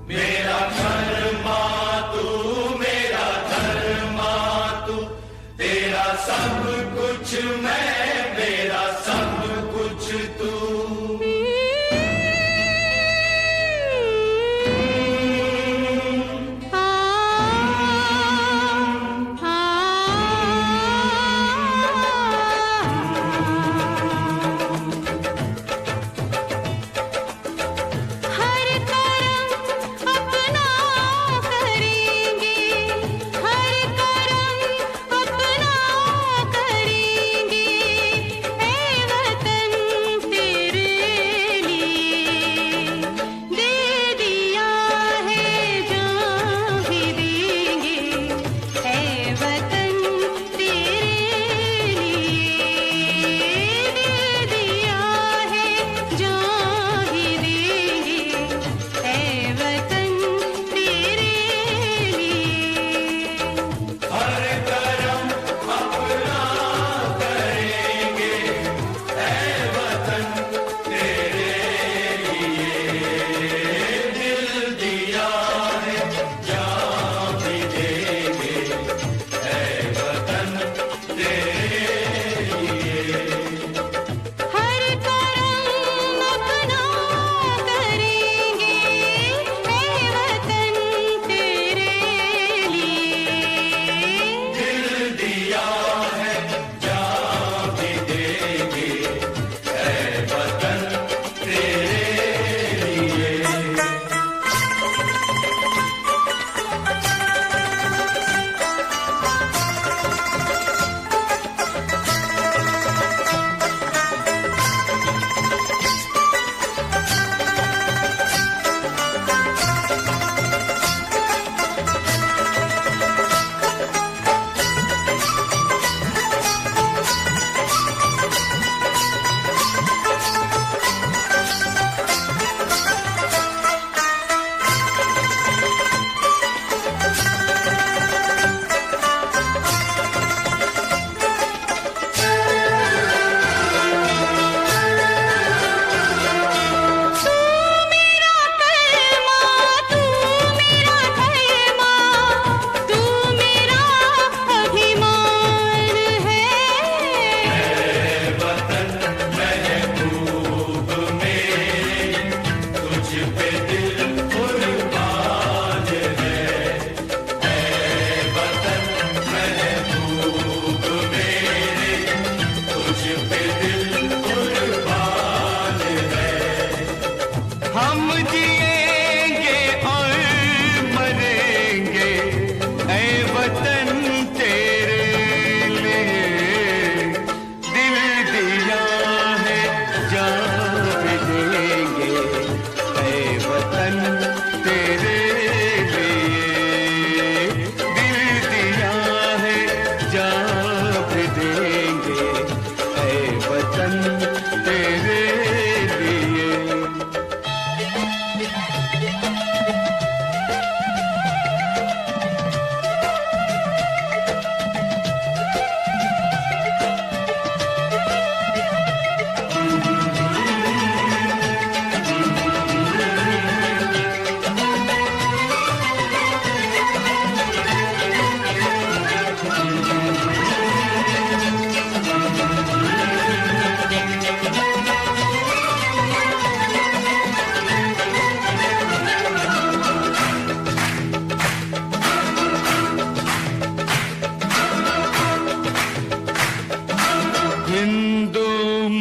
मेरा धर्मा तू, मेरा धर्मा तू, तेरा सब कुछ मैं, मेरा सब कुछ तू।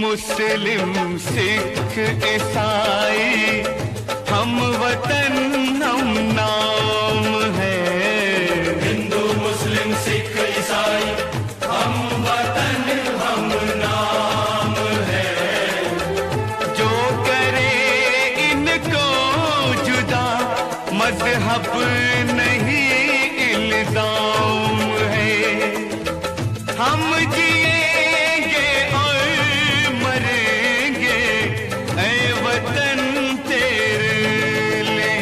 मुस्लिम सिख ईसाई हम वतन हम नाम है। हिंदू मुस्लिम सिख ईसाई हम वतन हम नाम है। जो करे इनको जुदा मजहब नहीं इल्जाम है। हम जिएंगे और मरेंगे ऐ वतन तेरे लिए।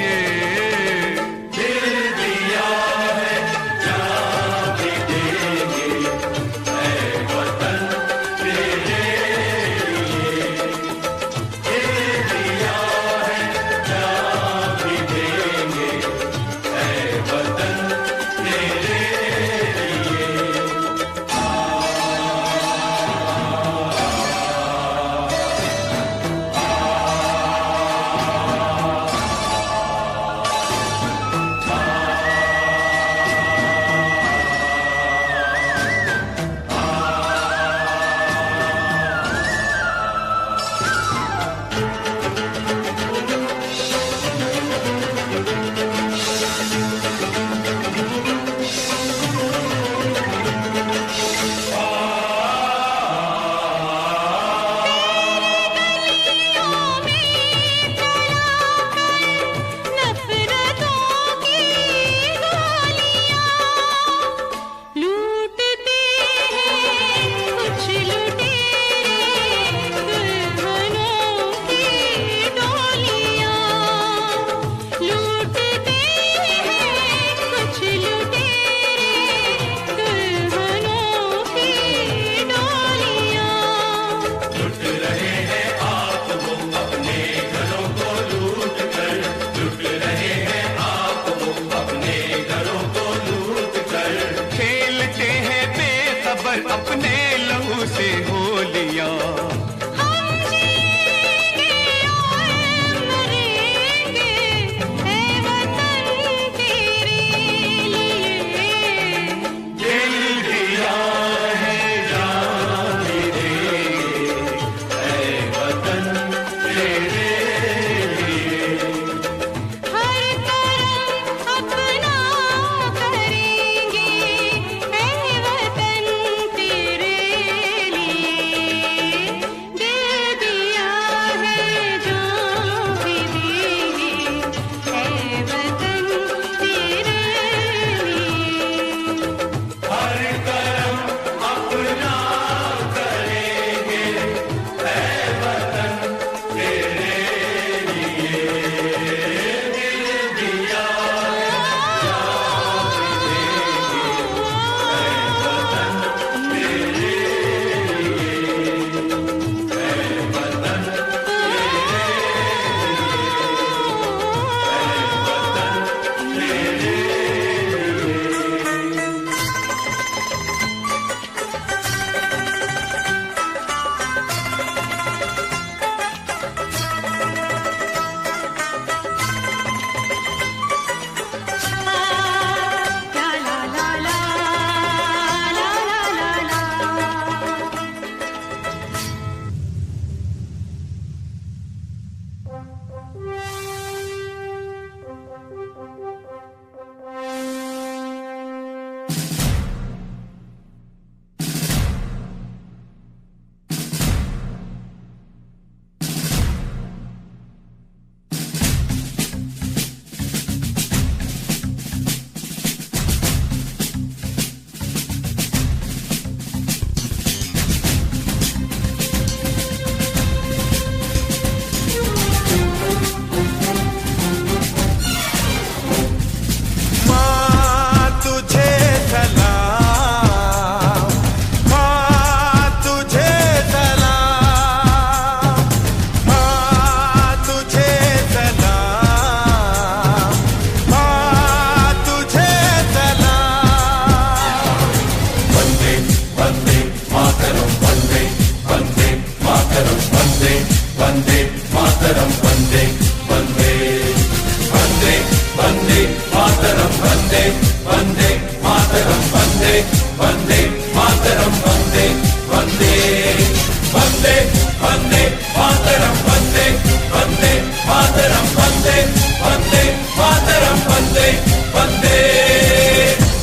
वंदे वंदे मातरम वंदे वंदे मातरम वंदे वंदे मातरम वंदे वंदे।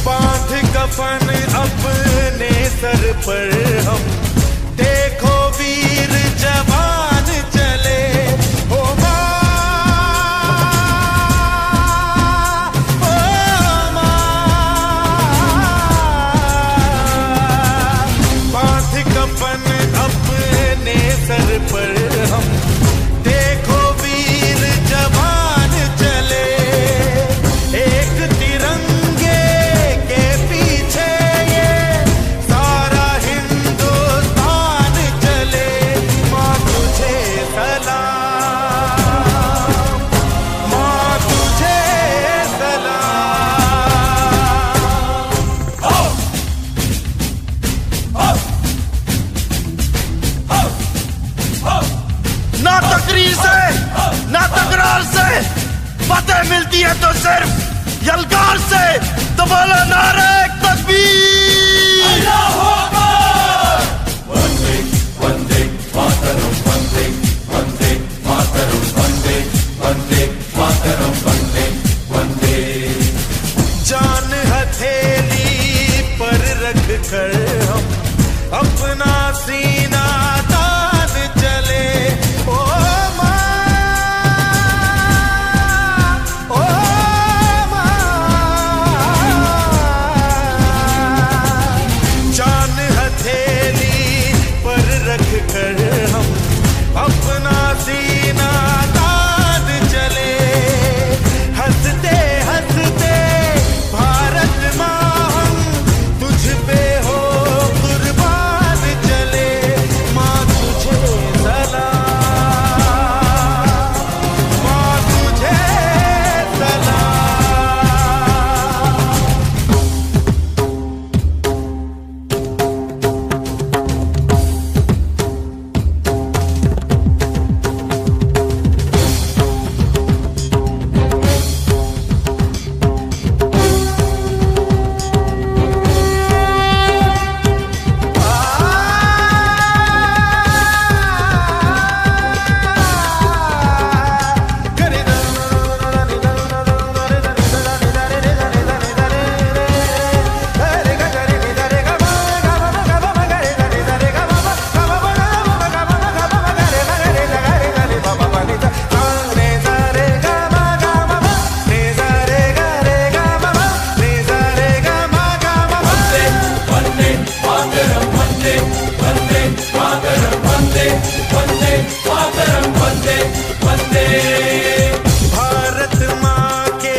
बांध कफन अपने सर पर हम, देखो वीर जवान चले। ओ माँ, ओ माँ, बांध कफन अपने सर पर हम, देखो वीर जवान चले। एक तिरंगे के पीछे ये सारा हिंदुस्तान चले। माँ तुझे सलाम, माँ तुझे सलाम। ना तकरीर से ना तकरार से फतेह मिलती है तो सिर्फ यलगार से। तो बोलो नारे तकबीर। अल्लाहू अकबर। वंदे वंदे मातरम वंदे वंदे मातरम वंदे वंदे मातरम वंदे वंदे। जान हथेली पर रख कर हम अपना सीना तान चले। ओ माँ, ओ माँ, जान हथेली पर रख कर हम अपना सीना तान चले। हंसते हंसते भारत माँ हम तुझ पे हो कुर्बान चले। माँ तुझे सलाम, माँ तुझे सलाम। वंदे मातरम वंदे वंदे मातरम वंदे वंदे मातरम वंदे वंदे। भारत माँ के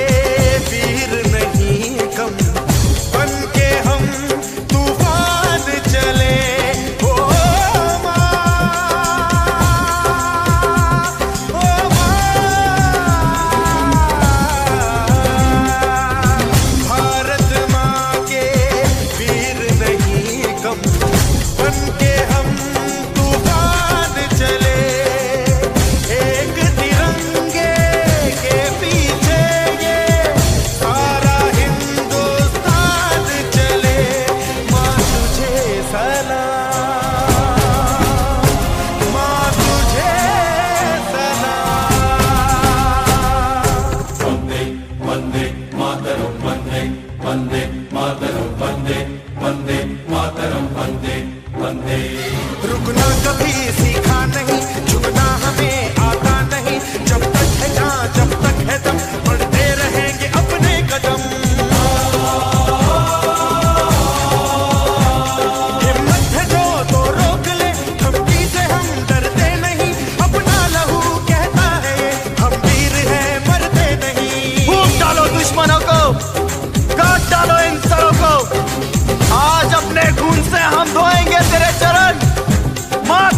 वीर नहीं कम, बन के हम तूफान चले। ओ माँ, ओ माँ, भारत माँ के वीर नहीं कम, बन के हम तूफान चले। एक तिरंगे के पीछे ये सारा हिंदुस्तान चले। माँ तुझे सलाम, माँ तुझे सलाम। वंदे वंदे मातरम वंदे वंदे मातरम वंदे वंदे मातरम वंदे वंदे। रुकना कभी सीखा नहीं, झुकना हमें आता नहीं। जब तक है जान, जब तक है दम, बढ़ते रहेंगे अपने कदम। हिम्मत है जो तो रोक ले, धमकी से हम डरते नहीं। अपना लहू कहता है ये, हम वीर हैं मरते नहीं। फूंक डालो दुश्मनों को, काट डालो इन सरों को। आज अपने खून से हम धोएंगे तेरे चरण। माँ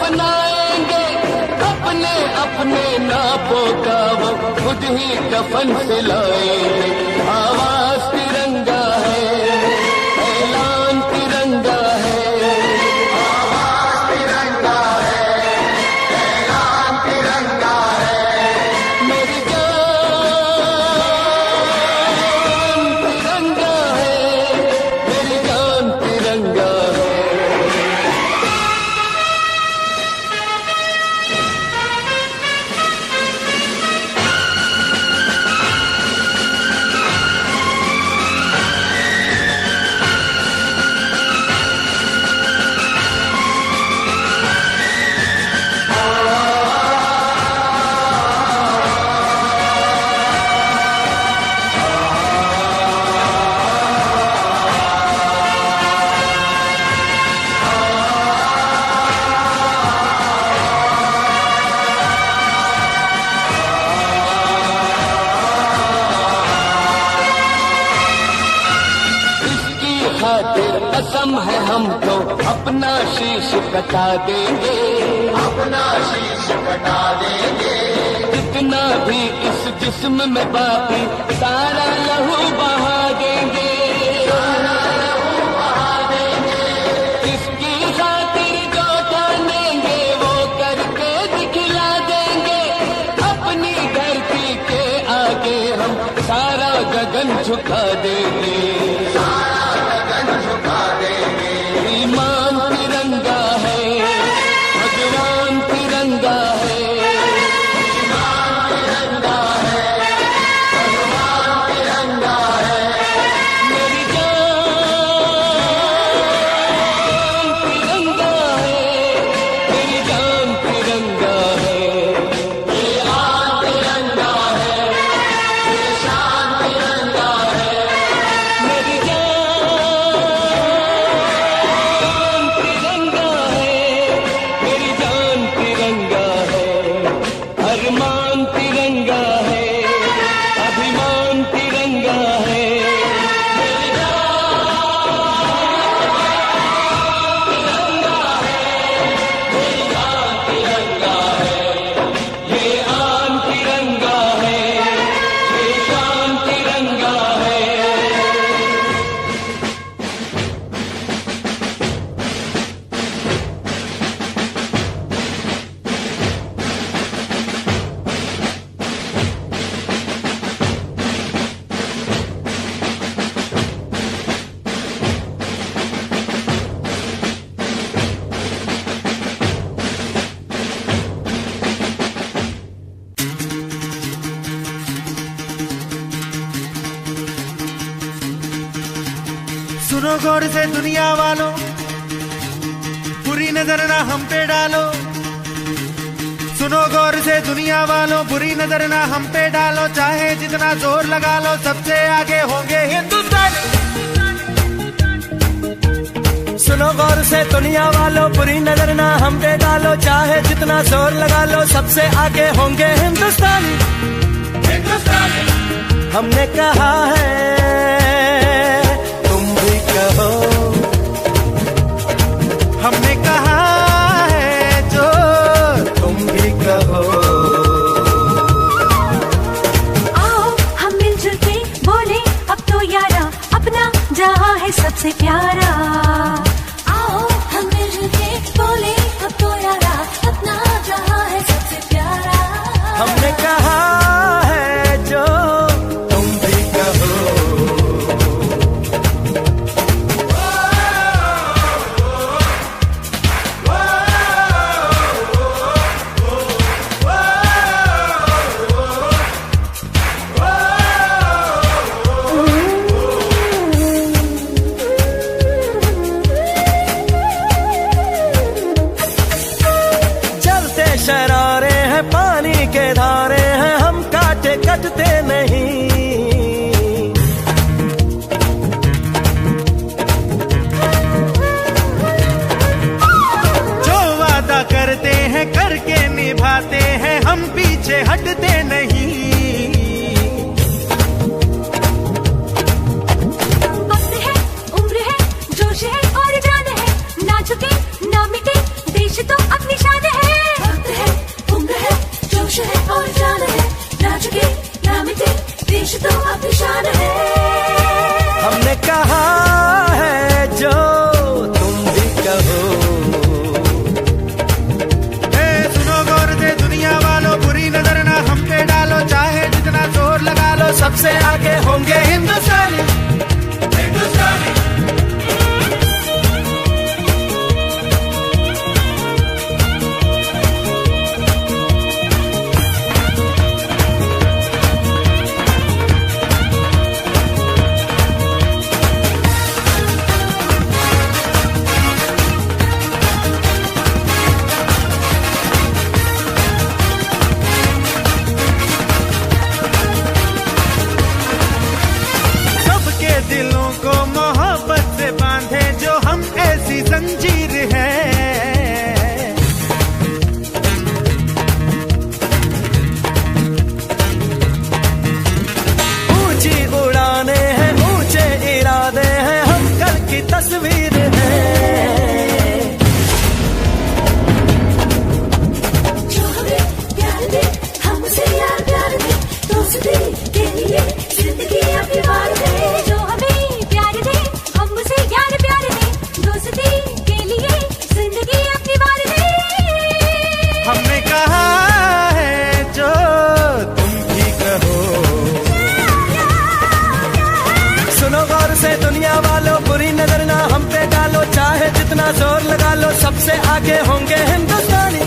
बनाएंगे, अपने अपने नापों का वो खुद ही कफन सिलाएंगे। आवाज तिरंगा है, ऐलान तिरंगा है, आवाज तिरंगा है, ऐलान तिरंगा है। मेरी जान तिरंगा है, मेरी जान तिरंगा है। खातिर कसम है हमको, अपना शीश कटा देंगे, अपना शीश कटा देंगे। जितना भी इस जिस्म में बाकी सारा लहू बहा देंगे, सारा लहू बहा देंगे। किसकी खातिर जो जानेंगे वो करके दिखला देंगे। अपनी धरती के आगे हम सारा गगन झुका देंगे, ईमान तिरंगा है, भगवान तिरंगा है, ईमान तिरंगा है, भगवान तिरंगा है। मेरी जान तिरंगा है, मेरी जान तिरंगा है। ये आन तिरंगा है, ये शान तिरंगा है। मेरी तिरंगा है, मेरी जान तिरंगा है। अरमान तिरंगा है, अभिमान तिरंगा है। मेरी जान तिरंगा है, ये आन तिरंगा है, ये शान तिरंगा है। सुनो गौर से दुनिया वालों, बुरी नजर ना हम पे डालो। सुनो गौर से दुनिया वालों, बुरी नजर ना हम पे डालो। चाहे जितना जोर लगा लो, सबसे आगे होंगे हिंदुस्तानी। सुनो गौर से दुनिया वालों, बुरी नजर ना हम पे डालो। चाहे जितना जोर लगा लो, सबसे आगे होंगे हिंदुस्तानी। हमने कहा है, तुम भी कहो। हमने कहा है जो तुम भी कहो। आओ हम मिलजुल के बोले अब तो यारा, अपना जहां है सबसे प्यारा। आओ हम मिलजुल के बोले अब तो यारा, अपना जहां है सबसे प्यारा। हमने कहा है जो तुम भी कहो। चलते शरारे हैं, पानी के धारे हैं, हम काटे कटते नहीं। जो वादा करते हैं करके निभाते हैं, हम पीछे हटते नहीं। वक्त है, उम्र है, जोश है और जान है, ना झुके ना मिटे देश तो अपनी शान सबसे आगे होंगे हिंदुस्तानी।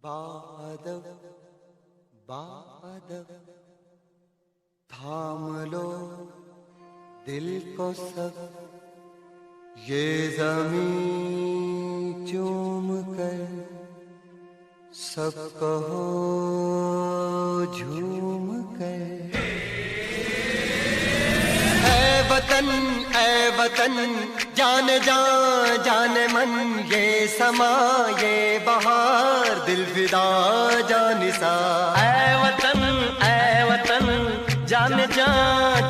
बादल बादल थाम लो दिल को सब, ये ज़मीं चूम कर सब कहो झूम कर। ऐ वतन जाने जाने मन, ये समा ये बहार दिल फिदा जानिसा। ऐ वतन जाने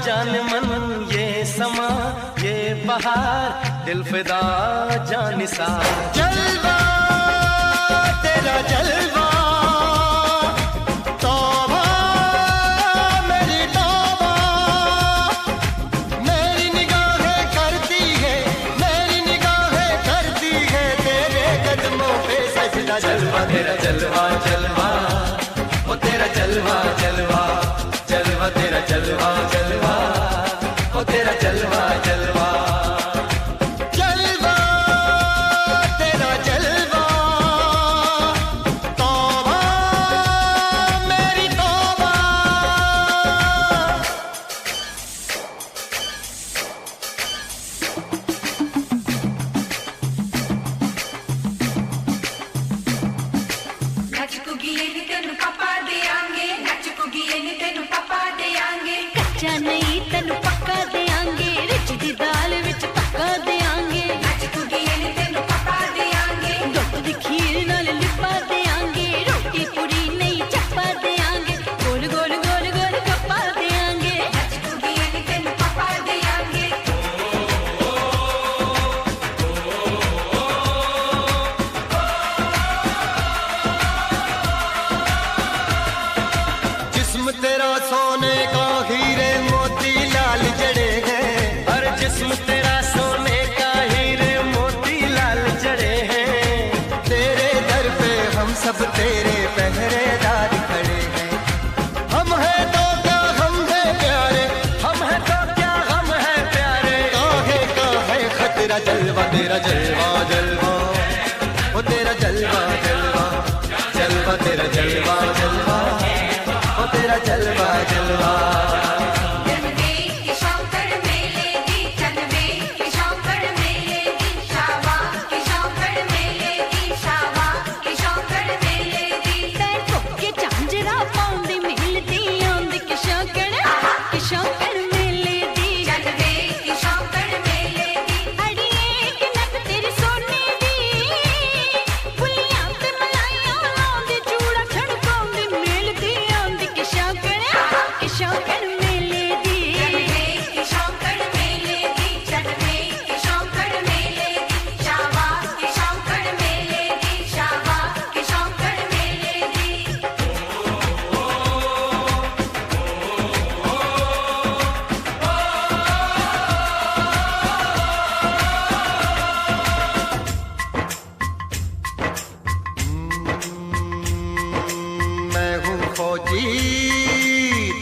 जाने मन, ये समा ये बहार दिल फिदा जानिसा। जलवा तेरा जलवा, तौबा मेरी तौबा, मेरी निगाहें करती है तेरे कदमों पे सजदा। जलवा तेरा जलवा जलवा, वो तेरा जलवा जलवा, जलवा तेरा जलवा जलवा, वो तेरा जलवा जलवा। जलवा तेरा जलवा, तौबा मेरी तौबा। कच्चा नहीं तेनू पक्का देंगे, रिच दी दाल विच पक्का देंगे। दुध दी खीर नाल लिपा देंगे, रोटी पूरी नहीं चप्पा देंगे, गोल गोल गोल गोल गप्पा देंगे। जिस्म तेरा सोने का हीरे मोती लाल जड़े हैं, हर जिस्म तेरा सोने का हीरे मोती लाल जड़े हैं। तेरे दर पे हम सब तेरे पहरेदार खड़े हैं। हम हैं तो क्या हम हैं प्यारे, हम है तो क्या हम है प्यारे, काहे का है खतरा। जलवा तेरा जलवा जलवा, वो तेरा जलवा जलवा, जलवा तेरा जलवा जलवा, वो तेरा जलवा जलवा।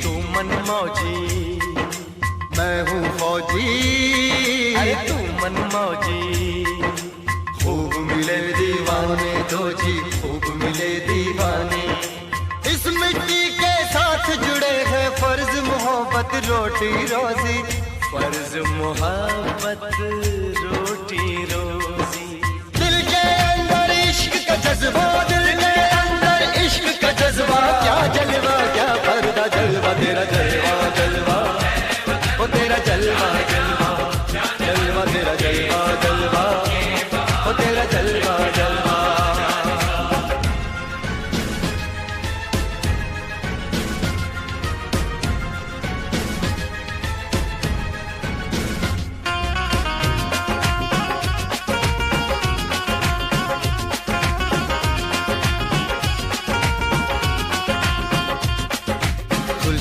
तू मन मौजी, मैं हूँ फौजी, अरे तू मन मौजी। खूब मिले दीवाने दो जी, खूब मिले दीवाने। इस मिट्टी के साथ जुड़े हैं फर्ज मोहब्बत रोटी रोजी, फर्ज मोहब्बत रोटी रोजी। दिल के अंदर इश्क का जज्बा, दिल के अंदर इश्क का जज्बा,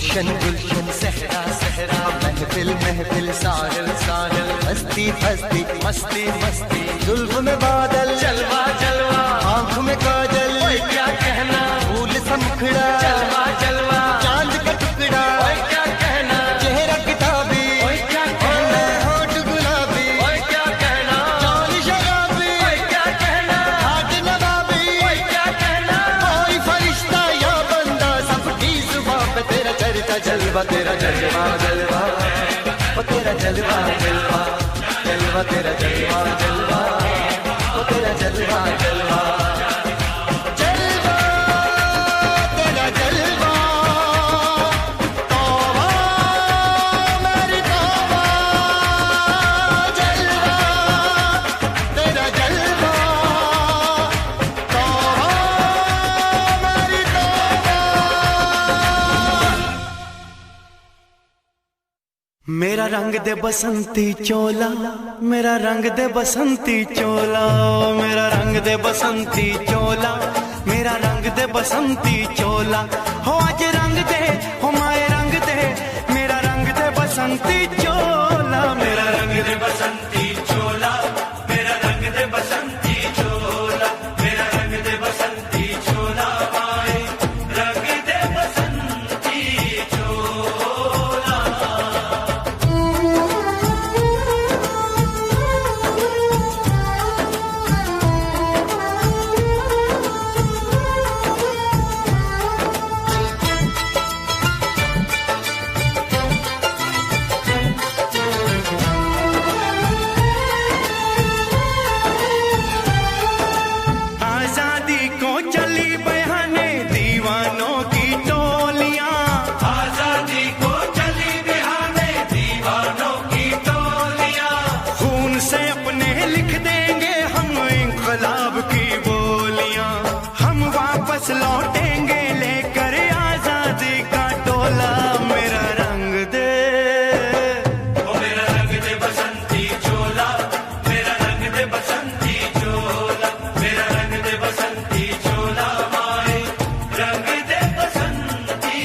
गुलशन गुलशन सहरा सहरा महफिल महफिल साहिल साहिल हस्ती हस्ती मस्ती मस्ती जुल्फ में बादल जलवा जलवा आँख में काजल ओए क्या कहना फूल सा मुखड़ा जलवा जलवा चांद का टुकड़ा ओए क्या कहना चेहरा किताबी ओए क्या कहना होठ गुलाबी ओए क्या कहना चाल शराबी ओए क्या कहना हाथ नवाबी ओए क्या कहना कोई फरिश्ता या बंदा सबकी जुबां पे तेरा चर्चा जलवा तेरा जलवा जलवा ओ तेरा जलवा जलवा जलवा तेरा जलवा जलवा ओ तेरा जलवा जलवा जलवा तेरा जलवा तौबा मेरी तौबा जलवा तेरा जलवा तौबा मेरी तौबा। मेरा रंग दे बसंती चोला, मेरा रंग दे बसंती चोला, मेरा रंग दे बसंती चोला, मेरा रंग दे बसंती चोला। हो आज रंग दे, हो माए रंग दे, मेरा रंग दे बसंती चोला, मेरा रंग दे बसंती चोला, मेरा रंग दे बसंती चोला, मेरा रंग दे बसंती चोला, माए रंग दे बसंती चोला। आजादी को चली बहाने दीवानों की टोलियां, आजादी को चली बहाने दीवानों की टोलियां। खून से अपने लिख देंगे हम इंकलाब की बोलियां, हम वापस लौटेंगे लेकर आजादी का टोला। मेरा रंग दे, ओ मेरा रंग दे बसंती चोला, मेरा रंग दे बसंती चोला, मेरा रंग दे बसंती चोला, माए रंग दे बसंती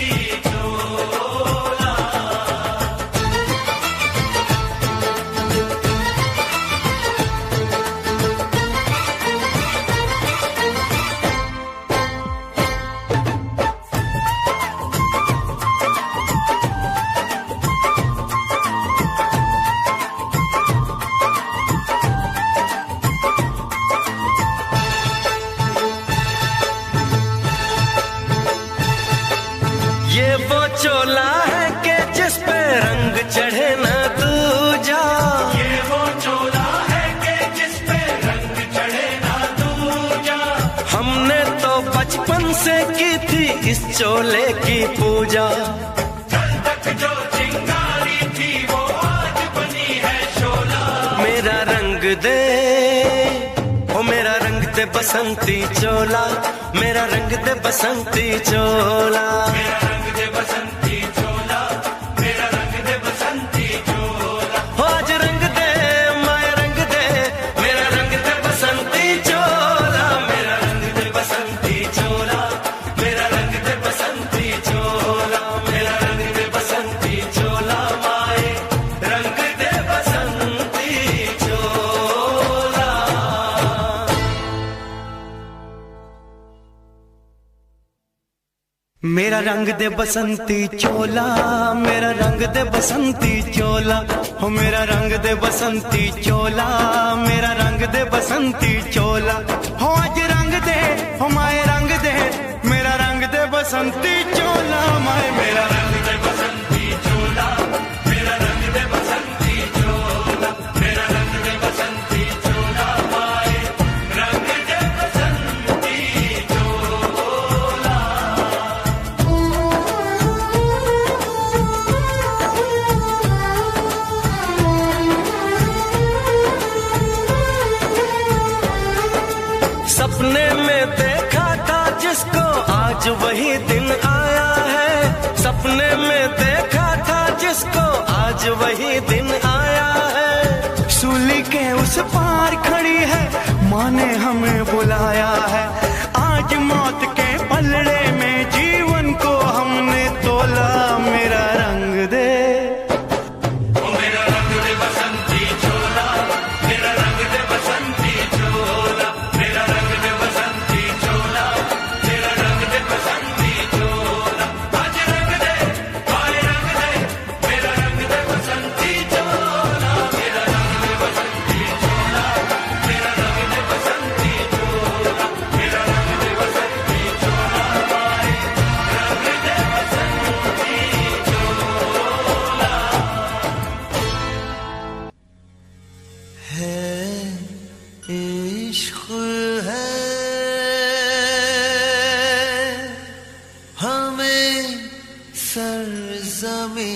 चोला। ये वो चोला है कि जिस पे रंग चढ़े ना दूजा, ये वो चोला है कि जिस पे रंग चढ़े ना दूजा। हमने तो बचपन से की थी इस चोले की पूजा, कल तक जो चिंगारी थी वो आज बनी है शोला। मेरा रंग दे, ओ मेरा रंग दे बसंती चोला, मेरा रंग दे बसंती चोला, मेरा रंग दे बसंती चोला, मेरा रंग दे बसंती चोला। हो आज रंग दे माया रंग दे, मेरा रंग दे बसंती चोला, मेरा रंग दे बसंती चोला, मेरा रंग दे बसंती चोला, मेरा रंग दे बसंती चोला, माए रंग दे बसंती चोला। मेरा रंग दे बसंती चोला, मेरा रंग दे बसंती चोला, हो मेरा रंग दे बसंती चोला, मेरा रंग दे बसंती चोला। हो आज रंग दे, हो माए रंग दे, मेरा रंग दे बसंती चोला, माए मेरा रंग दे बसंती चोला, मेरा रंग दे बसंती चोला, मेरा रंग दे बसंती चोला, माए रंग दे बसंती चोला। सपने में देखा था जिसको आज वही दिन आया है, सपने में देखा था जिसको आज वही दिन आया है। सूली के उस पार खड़ी है, माँ ने हमें बुलाया है। आज मौत के पलड़े में जीवन को हमने तोला। हमें सरज़मीं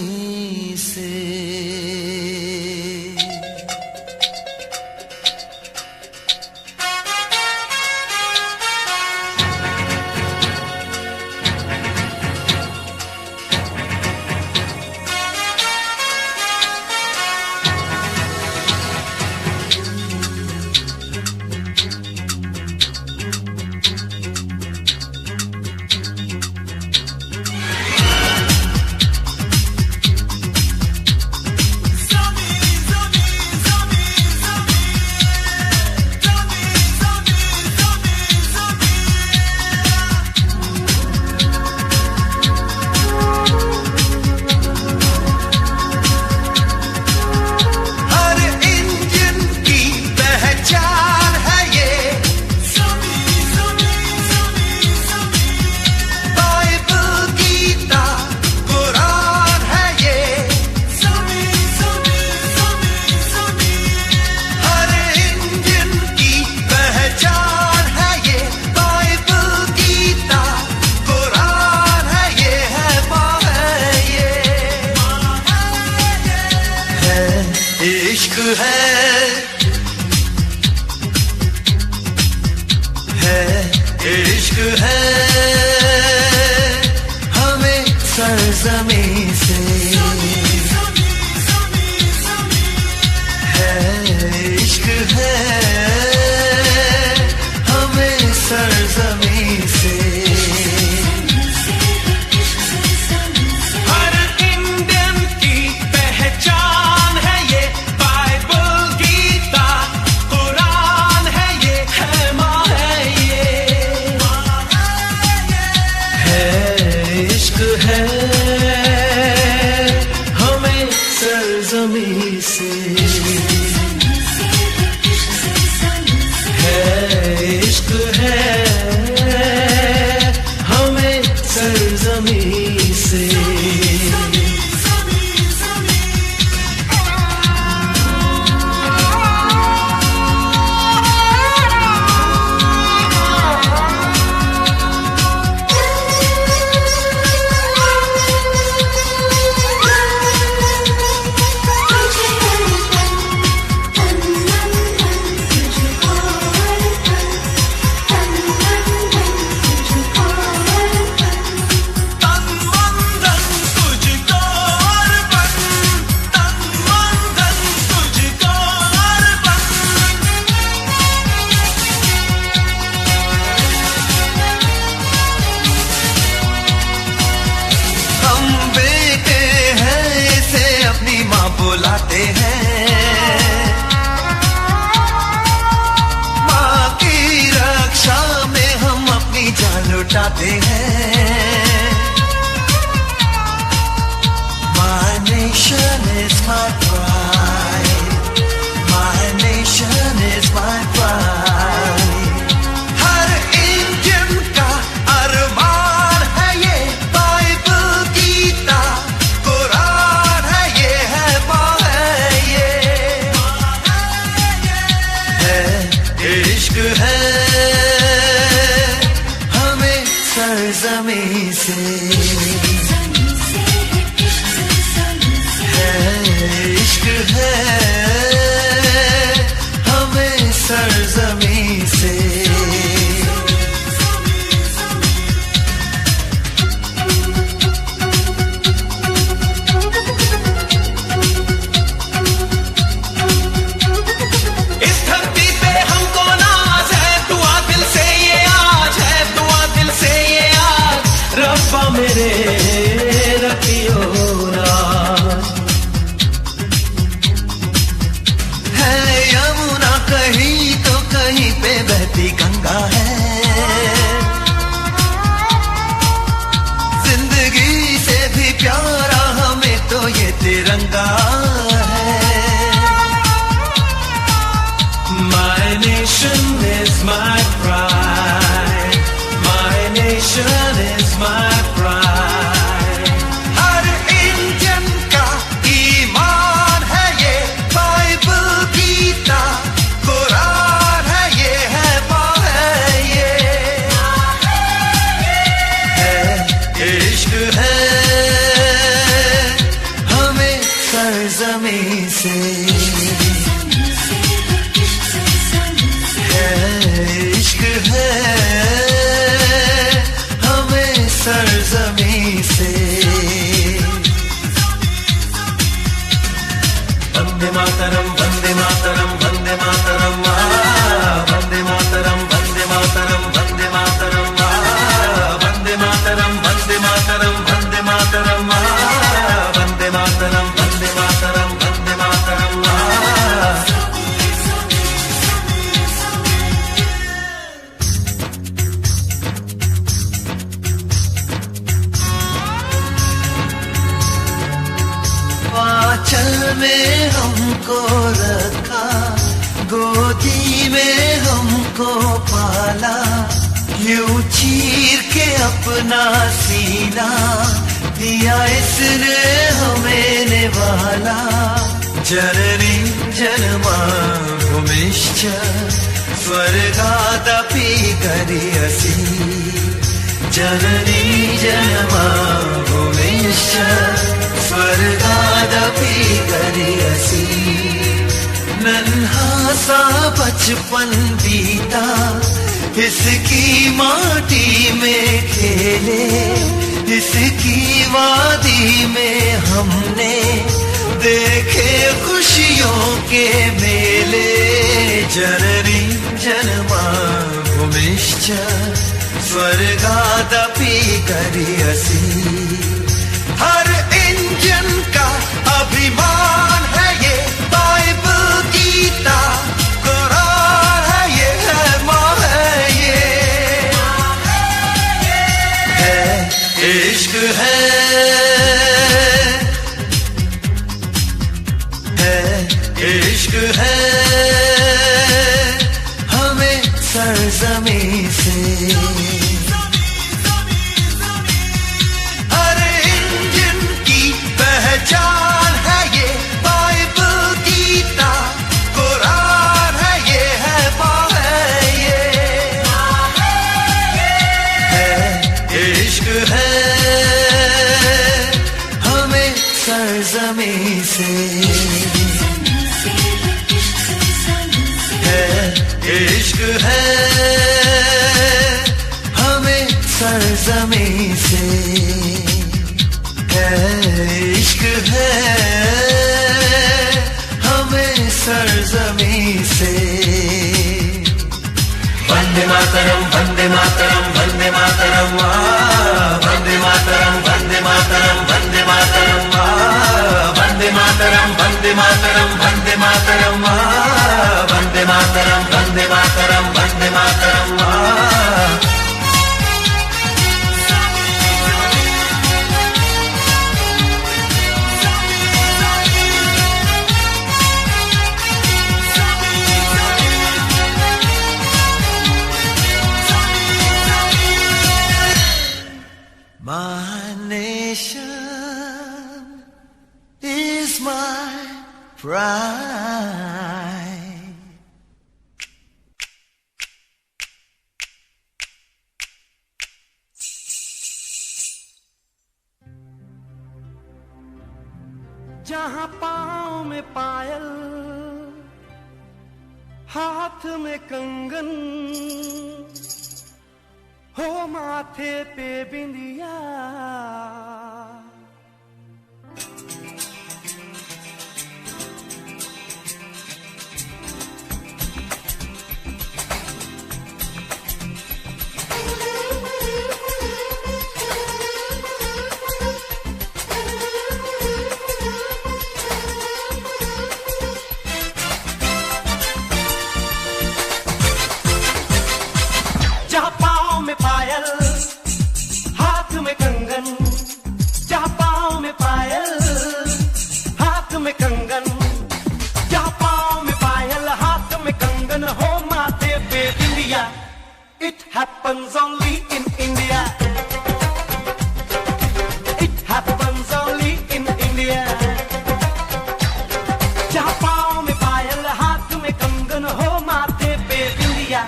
से। इश्क है हमें सरज़मीं से है, इश्क है हमें सरज़मीं से। हर इंडियन की पहचान है ये, बाइबल गीता कुरान है ये, है माँ है ये, है इश्क है हमें सरज़मीं से, है इश्क है हमें सरज़मीं से। बुलाते हैं माँ की रक्षा में हम अपनी जान लुटाते हैं। My nation is my pride, my nation is my pride। Her Indian का अरमान है ये, बाइबल गीता कुरान है ये, है माँ है ये, है इश्क है हमें सरज़मीं से, है इश्क है हमें सरज़मीं से। इस धरती पे हमको नाज है, दुआ दिल से ये आज है, दुआ दिल से ये आज, रब्बा मेरे रखियो राज। है यमुना कहीं तो कहीं पे बहती गंगा है, जिंदगी से भी प्यारा हमें तो ये तिरंगा है। My nation is my pride, my nation is my pride। Her Indian का ईमान है ये, बाइबल गीता कुरान है ये, है माँ है ये, है वंदे मातरम वंदे मातरम वंदे मातरम वंदे मातरम वंदे मातरम आंचल में हमको रखा, गोदी में हमको पाला, यूं चीर के अपना सीना दिया इसने हमें निवाला। जननी जन्माभूमिश्च स्वर्गादपि गरीयसी, जननी जन्माभूमिश्च स्वर्गादपि गरीयसी। नन्हा सा बचपन बीता, इसकी माटी में खेले, इसकी वादी में हमने देखे खुशियों के मेले। जननी जन्माभूमिश्च स्वर्गादपि गरीयसी। हर इंजन का अभिमान है ये बाइबल गीता, कुरान है ये, है माँ है ये, है इश्क है इश्क है हमें सरजमीं से। पहचान है ये बाइबल गीता, कुरान है ये, है माँ है ये, है इश्क है हमें सरजमीं से, है इश्क है हमें सरजमीं से, इश्क है हमें सरजमीं से। Vande Mataram Vande Mataram Vande Mataram Vande Mataram Vande Mataram Vande Mataram Vande Mataram Vande Mataram Vande Mataram Vande Mataram Vande Mataram Vande Mataram. My nation is my pride. जहाँ पाँव में पायल, हाथ में कंगन, हो माथे पे बिंदिया, जहाँ पाँव में पायल, हाथ में कंगन, जहाँ पाँव में पायल, हाथ में कंगन, जहाँ पाँव में पायल, हाथ में कंगन, हो माथे पे बिंदिया। It happens only in India. It happens only in India. जहाँ पाँव में पायल, हाथ में कंगन, हो माथे पे बिंदिया।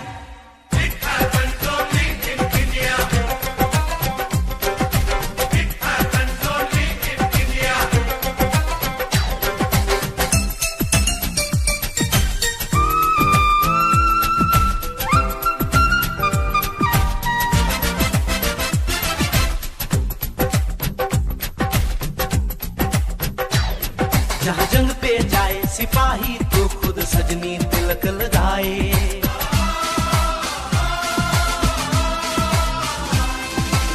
जहाँ जंग पे जाए सिपाही तो खुद सजनी तिलक लगाए,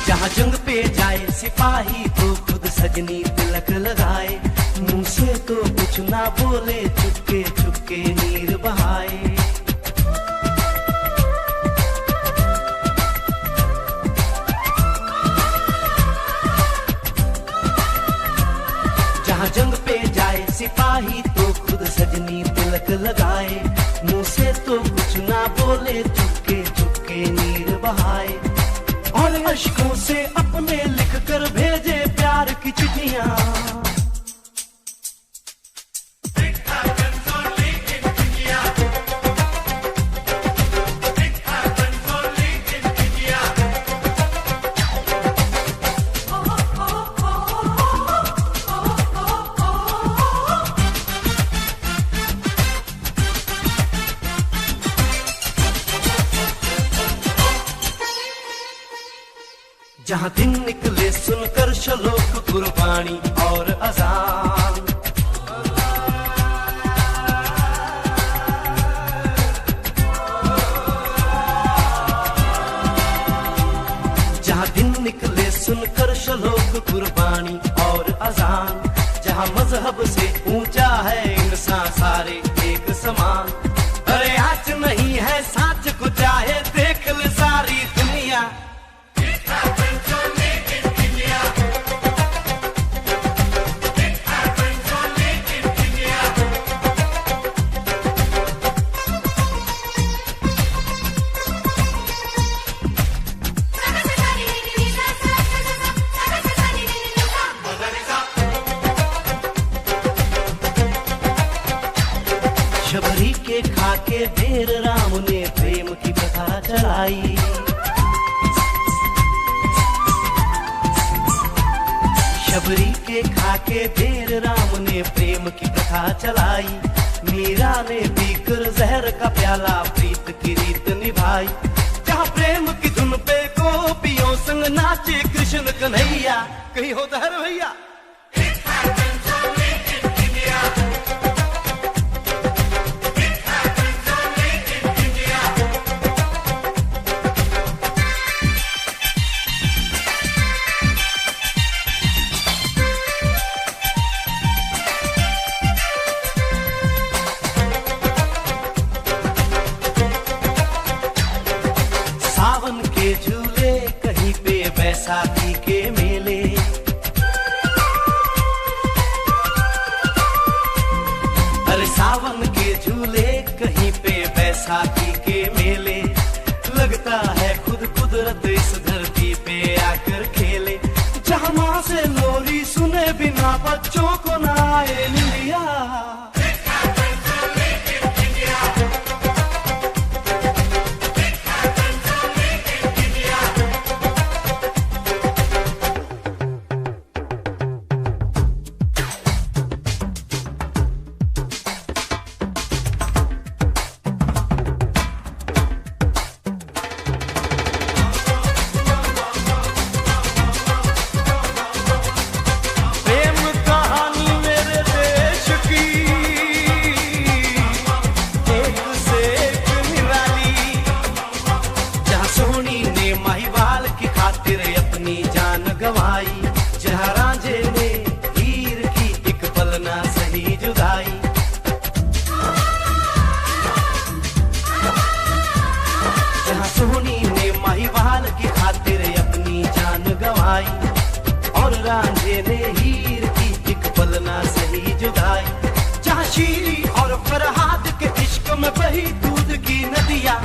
जहाँ जंग पे जाए जाए सिपाही तो खुद सजनी तिलक लगाए, मुंह से तो कुछ ना बोले, चुपके चुपके नीर बहाए। जहाँ जंग पे जाए सिपाही तो खुद सजनी तिलक लगाए, मुंह से तो कुछ ना बोले, चुपके चुपके नीर बहाए। और अश्कों से अपने लिख कर भेजे प्यार की चिट्ठियां, जहाँ दिन निकले सुनकर श्लोक गुरबाणी और अजान, जहाँ दिन निकले सुनकर श्लोक गुरबाणी और अजान, जहाँ मजहब से ऊंचा है इंसान सारे एक समान। अरे आज नहीं है साच को चाहे देख ले सारी दुनिया, शबरी के खाके ढेर राम ने प्रेम की कथा चलाई, शबरी के खाके ढेर राम ने प्रेम की कथा चलाई। मीरा ने पीकर जहर का प्याला प्रीत की रीत निभाई, जहाँ प्रेम की धुन पे गोपियों संग नाचे कृष्ण कन्हैया। कहीं हो दहर भैया, सावन के झूले कहीं पे बैसाखी के मेले, अरे सावन के झूले कहीं पे बैसाखी के मेले। लगता है खुद कुदरत इस धरती पे आकर खेले, जहाँ माँ से लोरी सुने बिना बच्चों को ना आए निंदिया। और रांझे ने हीर की एक पल ना सही जुदाई, जहाँ शीरी और फरहाद के इश्क में बही दूध की नदियाँ।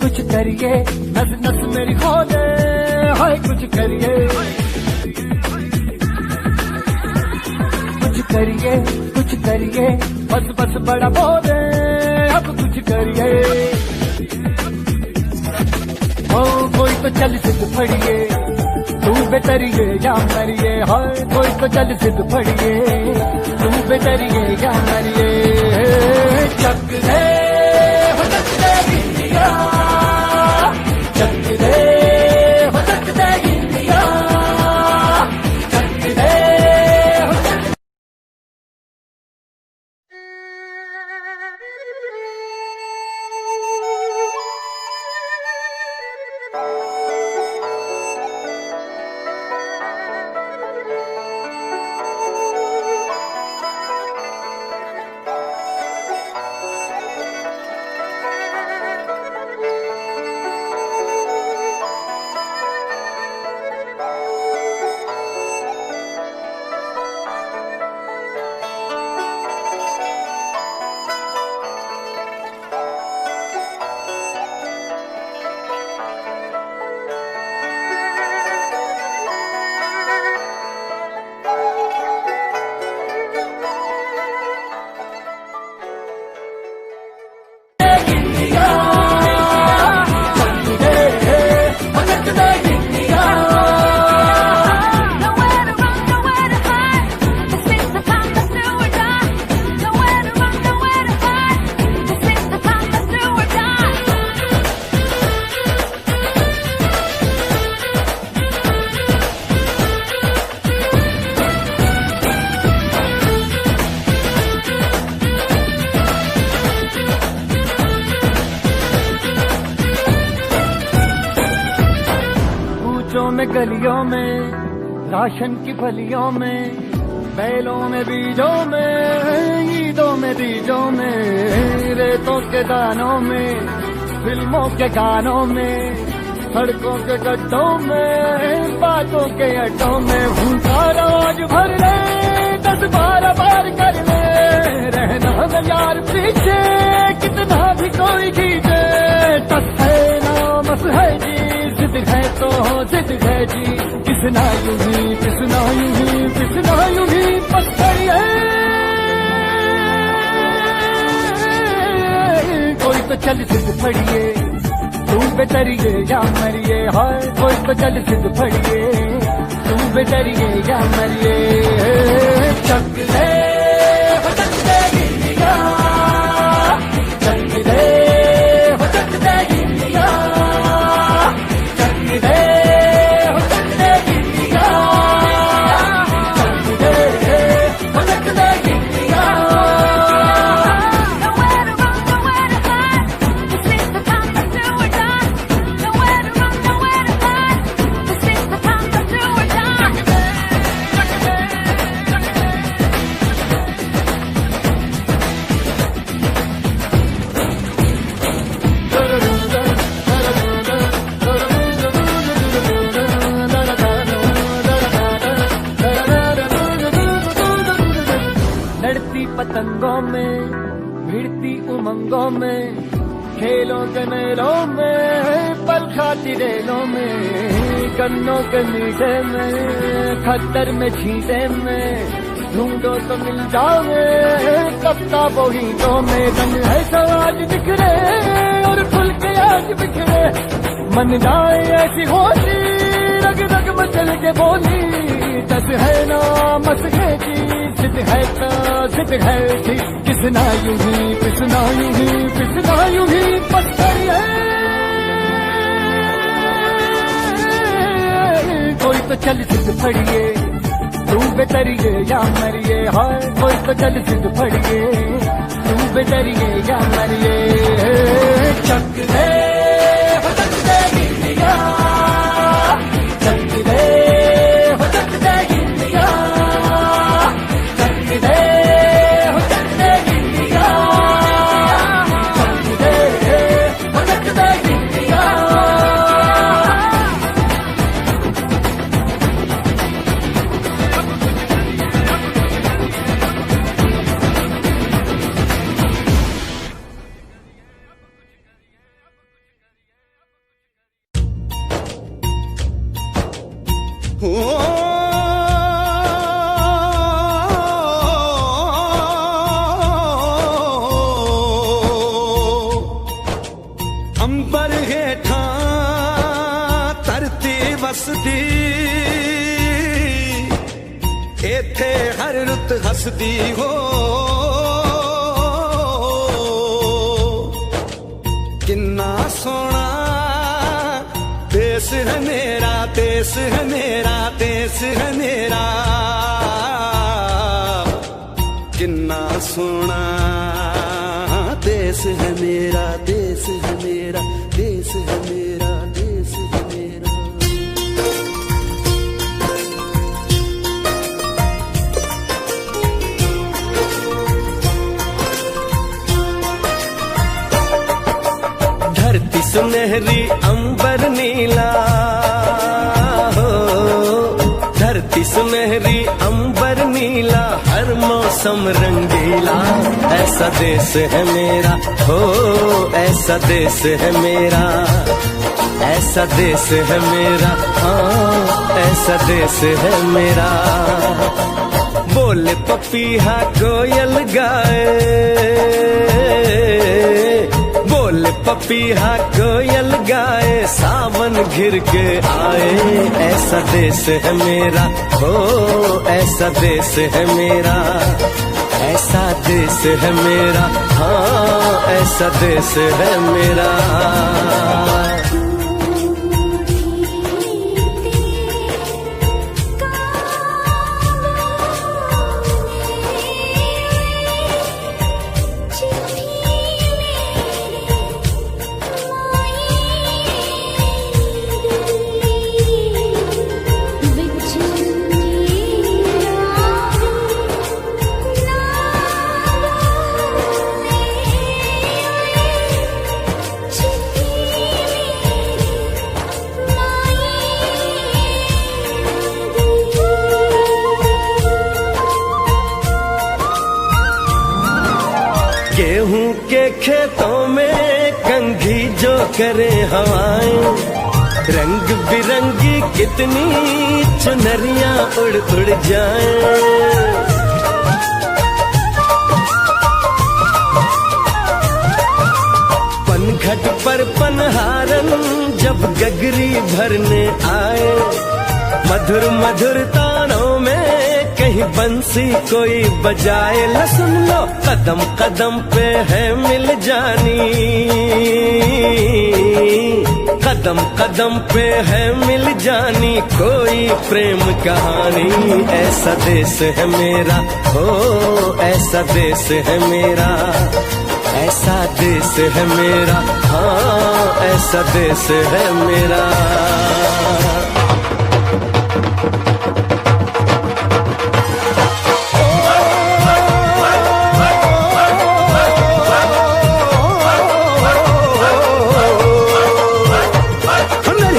कुछ करिए, नस नस मेरी खोले, हाय कुछ करिए, कुछ करिए, कुछ करिए, बस बस बड़ा बोले, अब कुछ करिए। ओ कोई तो चल सिद्ध फड़िए, तू बेतरिए या मरिए, हाय कोई तो चल सिद्ध फड़िए, तू बेतरिए या मरिए। चक दे हो चक दे इंडिया, चक दे हो चक दे इंडिया, चक दे हो चक। में गलियों में, राशन की फलियों में, बैलों में बीजों में, ईदों में बीजों में, रेतों के दानों में, फिल्मों के गानों में, सड़कों के गड्ढों में, बातों के अड्डों में, भूखा रोज भर ले, 10-12 बार कर ले, रहना न यार पीछे, कितना भी कोई खींचे, टस है ना मस है जी, जिद है तो जिद है जी, किसना यूं ही, किसना यूं ही, किसना यूं ही पत्थर है। कोई तो चल सिद्ध फड़िए, तू बेतरिए या मरिए, हाय कोई तो चल सिद्ध फड़िए, तू बेतरिए या मरिए। चक दे हो चक दे इंडिया, चक दे हो चक दे इंडिया, चक दे हो चक दे इंडिया, चक दे हो चक दे India. Nowhere to run, nowhere to hide. This is the time to do or die. Nowhere to run, nowhere to hide. This is the time to do or die. लड़ती पतंगों में, भिड़ती उमंगों में, खेलों के मेलों में, पल खाती रेलों में, गन्नों के मीठे में, खद्दर में छींटे में, ढूंढो तो मिल जाओगे कप्ता बोहीटों में। रंग है तो आज बिखरे और खुल के आज बिखरे, मन जाए ऐसी होली, रग रग मचल के बोली, दस है ना मस है जी, जिद है तो जिद है जी, किसना यूं ही, किसना यूं ही, किसना यूं ही पत्थर है। कोई तो चल सिद्ध फड़िए, तू बेतरिए या मरिए, हाय कोई तो चल सिद्ध फड़िए, तू बेतरिए या मरिए। चक दे हो चक दे इंडिया, चक दे हो चक दे इंडिया, चक दे हो चक दे इंडिया, चक दे हो चक दे इंडिया। अंबर हेठा धरती वसदी इथे हर रुत हसदी हो किन्ना सोना देश है मेरा देश है मेरा देश है मेरा किन्ना सोना देश है मेरा देश है मेरा देश है मेरा देश है मेरा। धरती सुनहरी अंबर नीला हो धरती सुनहरी अंबर नीला हर मौसम रंगीला ऐसा देश है मेरा हो ऐसा देश है मेरा ऐसा देश है मेरा हाँ ऐसा देश है मेरा। बोले पपीहा कोयल गाए बोले पपीहा कोयल गाए सावन घिर के आए ऐसा देश है मेरा हो ऐसा देश है मेरा ऐसा देश है मेरा हाँ ऐसा देश है मेरा। गेहूं के खेतों में कंघी जो करे हवाएं रंग बिरंगी कितनी चुनरियां उड़ उड़ जाएं। पनघट पर पनहारन जब गगरी भरने आए मधुर मधुर तानों में कहीं बंसी कोई बजाए ल सुन लो कदम कदम पे है मिल जानी कदम कदम पे है मिल जानी कोई प्रेम कहानी ऐसा देश है मेरा हो ऐसा देश है मेरा ऐसा देश है मेरा हाँ ऐसा देश है मेरा।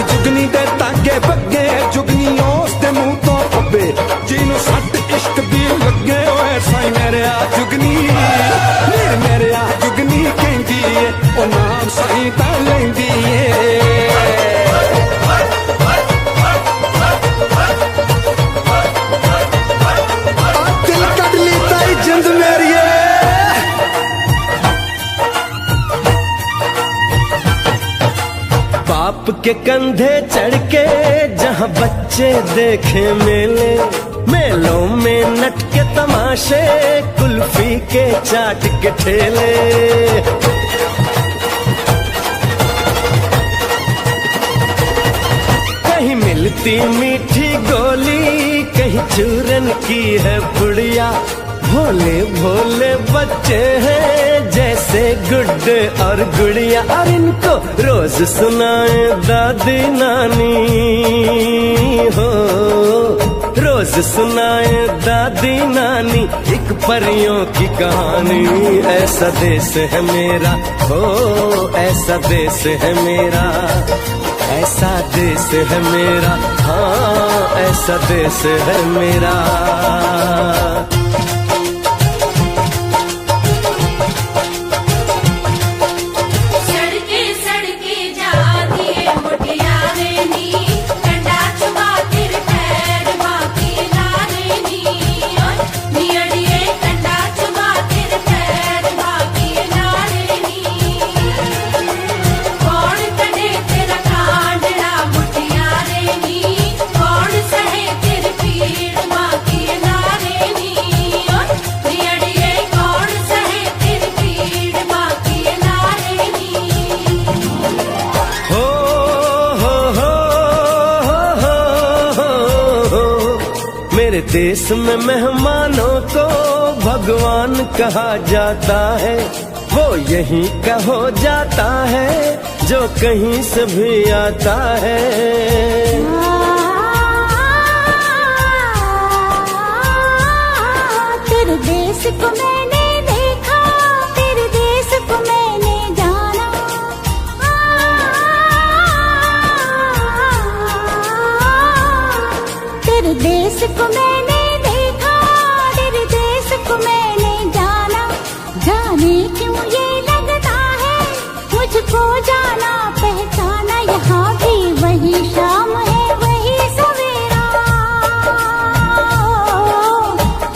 जुगनी दे तागे बगे जुगनी उसके मुंह तो फब्बे जिन्हों सट इश्क भी लगे होए साई मेरे आ जुगनी मेरे आ जुगनी कहंदी है ओ नाम सही ता लेंदी है। दिल कट ली ताई जिंद मेरी बाप के कंधे चढ़ के जहाँ बच्चे देखे मेले मेलों में नट के तमाशे कुल्फी के चाट के ठेले कहीं मिलती मीठी गोली कहीं चूरन की है पुड़िया भोले भोले बच्चे हैं जैसे गुड्डे और गुड़िया और इनको रोज सुनाए दादी नानी हो रोज सुनाए दादी नानी एक परियों की कहानी ऐसा देश है मेरा हो ऐसा देश है मेरा ऐसा देश है मेरा हाँ ऐसा देश है मेरा। सड़के सड़के जाती है मुटियारे नी डंडा चुबा फिर है तेरे देश में मेहमानों को भगवान कहा जाता है, वो यहीं का हो जाता है जो कहीं से भी आता है। तेरे देश को मैंने देखा, तेरे देश को मैंने जाना, तेरे देश को मैंने देखा, तेरे देश को मैंने जाना। जाने क्यों ये लगता है मुझको जाना पहचाना, यहाँ भी वही शाम है वही सवेरा,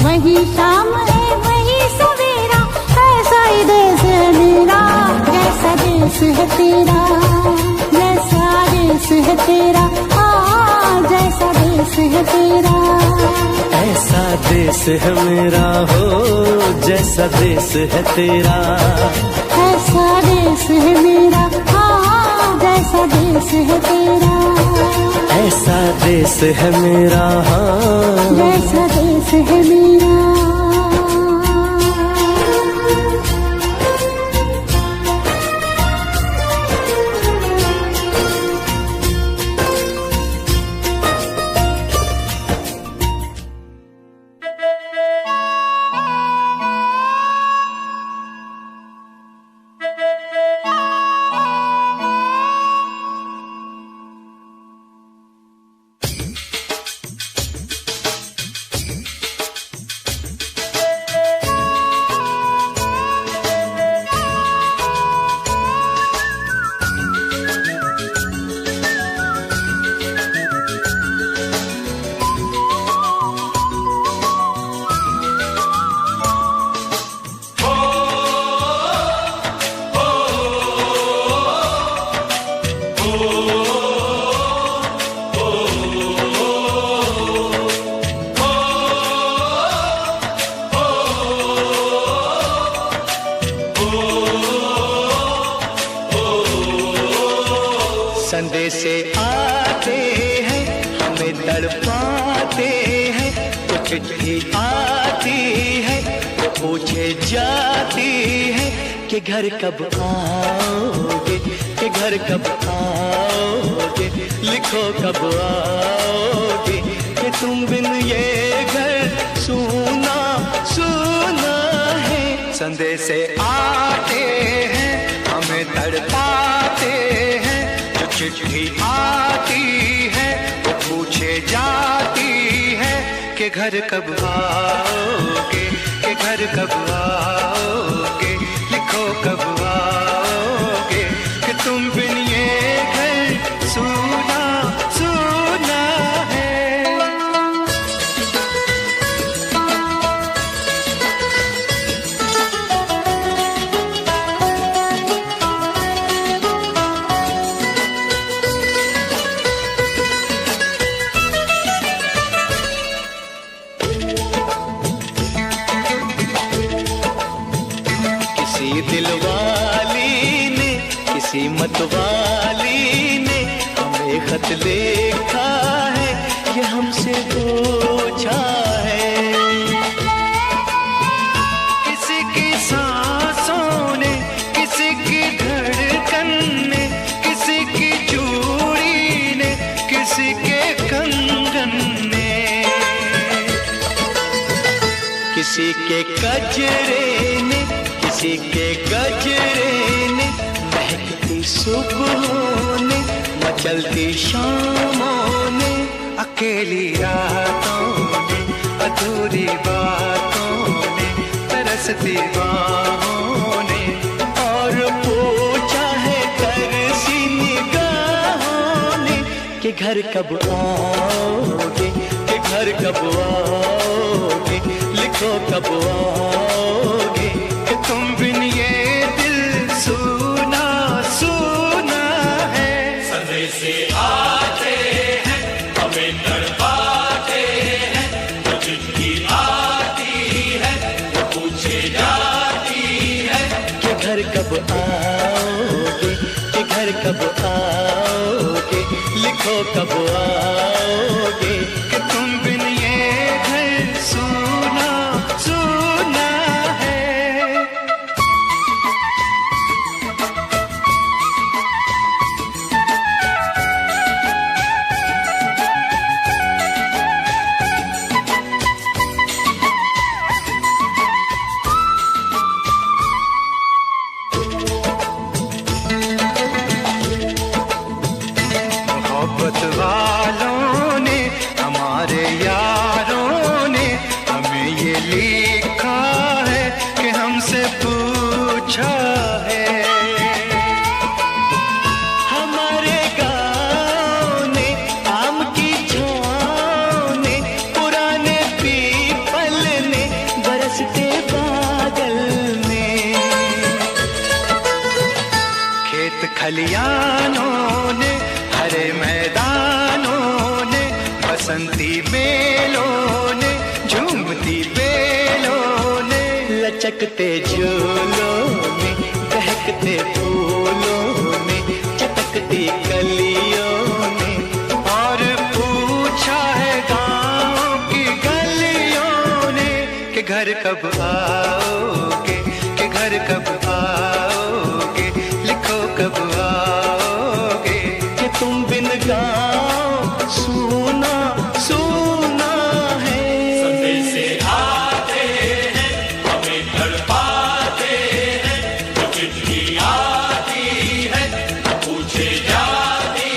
वही शाम है वही सवेरा। ऐसा ही देश है मेरा, जैसा देश है तेरा, जैसा देश है तेरा, जैसा देश है तेरा। ऐसा देश है मेरा हो जैसा देश है तेरा, ऐसा देश है मेरा, जैसा देश है तेरा। ऐसा देश है मेरा, जैसा देश है मेरा। संदेशे आते हैं हमें तड़पाते हैं, तो चिट्ठी आती है तो पूछे जाती है कि घर कब आओगे, कि घर कब आओगे, लिखो कब आओगे, कि तुम बिन ये घर सूना सूना है। संदेशे आते हैं हमें तड़पाते हैं, चिट्ठी आती है वो पूछे जाती है कि घर कब आओगे, कि घर कब आओगे, लिखो कब आओगे, कि तुम बिन ये घर सूना सूना है। दिलवाली ने किसी मतवाली ने हमें खत लिखा है, ये हमसे पूछा है। किसी की सांसों ने, किसी की धड़कन ने, किसी की चूड़ी ने, किसी के कंगन ने, किसी के कजरे ने, किसी के गजरे ने, महकती सुबहों ने, मचलती शामों ने, अकेली रातों ने, अधूरी बातों ने, तरसती बाहों ने, और पूछा है तरसी निगाहों ने कि घर कब आओगे, कि घर कब आओगे, लिखो कब आओगे, तुम बिन ये दिल सूना सूना है। संदेशे आते हैं हमें तड़पाते हैं, तो चिट्ठी आती है तो पूछे जाती है कि घर कब आओगे, कि घर कब आओगे, लिखो कब आओगे, कि तुम बिन ये खिलत खलियानों ने, हरे मैदानों ने, बसंती बेलों ने, झूमती बेलों ने, लचकते झूलों ने, बहकते फूलों ने, चटकती कलियों ने, और पूछा है गाँव की गलियों ने कि घर कब आओगे, कि घर कब आओगे, लिखो कब आओगे, कि तुम बिन गाँव सुना सुना है। संदेशे आते हैं, हमें तड़पाते हैं, जो चिट्ठी आती है, पूछे जाती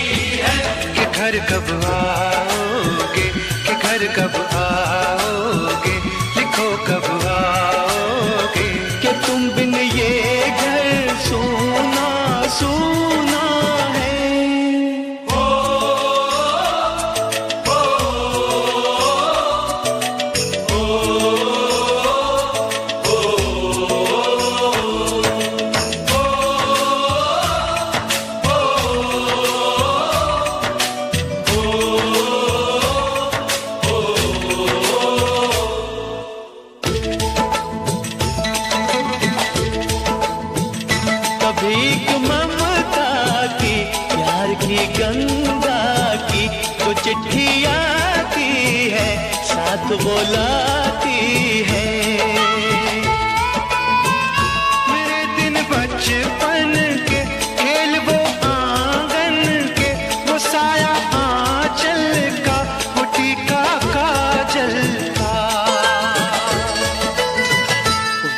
है कि घर कब आओगे, कि घर कब आओगे, लिखो कब आओगे, कि तुम बिन ये घर सोना सोना है। कभी एक ममता की, प्यार की गंगा की, तो चिट्ठी आती है, साथ बुलाती है। मेरे दिन बचपन के, खेल वो आंगन के, वो साया आंचल का, वो टीका काजल का,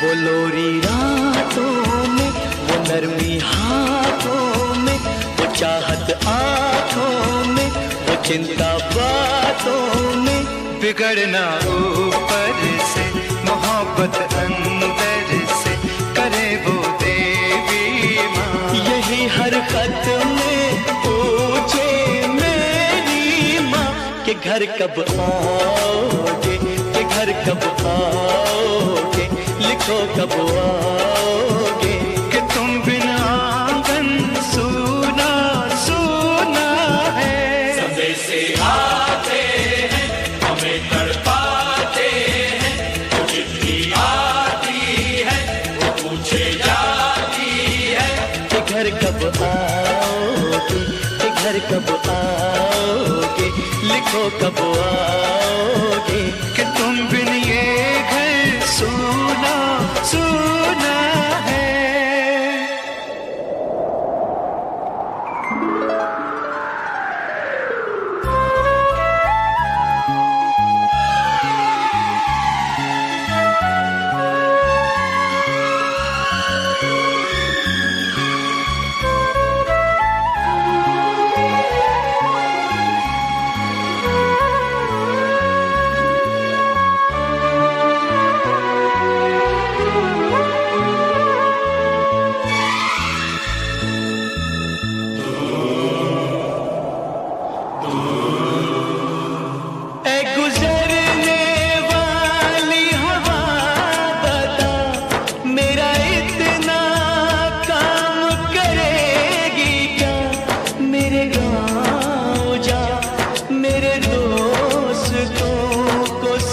वो लोरी रातों में, वो नरमी हाथों में, वो चाहत आंखों में, वो चिंता बातों में, बिगड़ना ऊपर से, मोहब्बत अंदर से, करे वो देवी माँ। यही हर खत में पूछे मेरी माँ कि घर कब आओगे, कि घर कब आओगे, लिखो कब आओगे, कि तुम बिना आंगन सुना सुना है। संदेशे आते हैं, हमें तड़पाते हैं, जो चिट्ठी आती है, वो पूछे जाती है कि घर कब आओगे, कि घर कब आओगे, लिखो कब आओगे, कि तुम बिन ये घर सुना सुना है।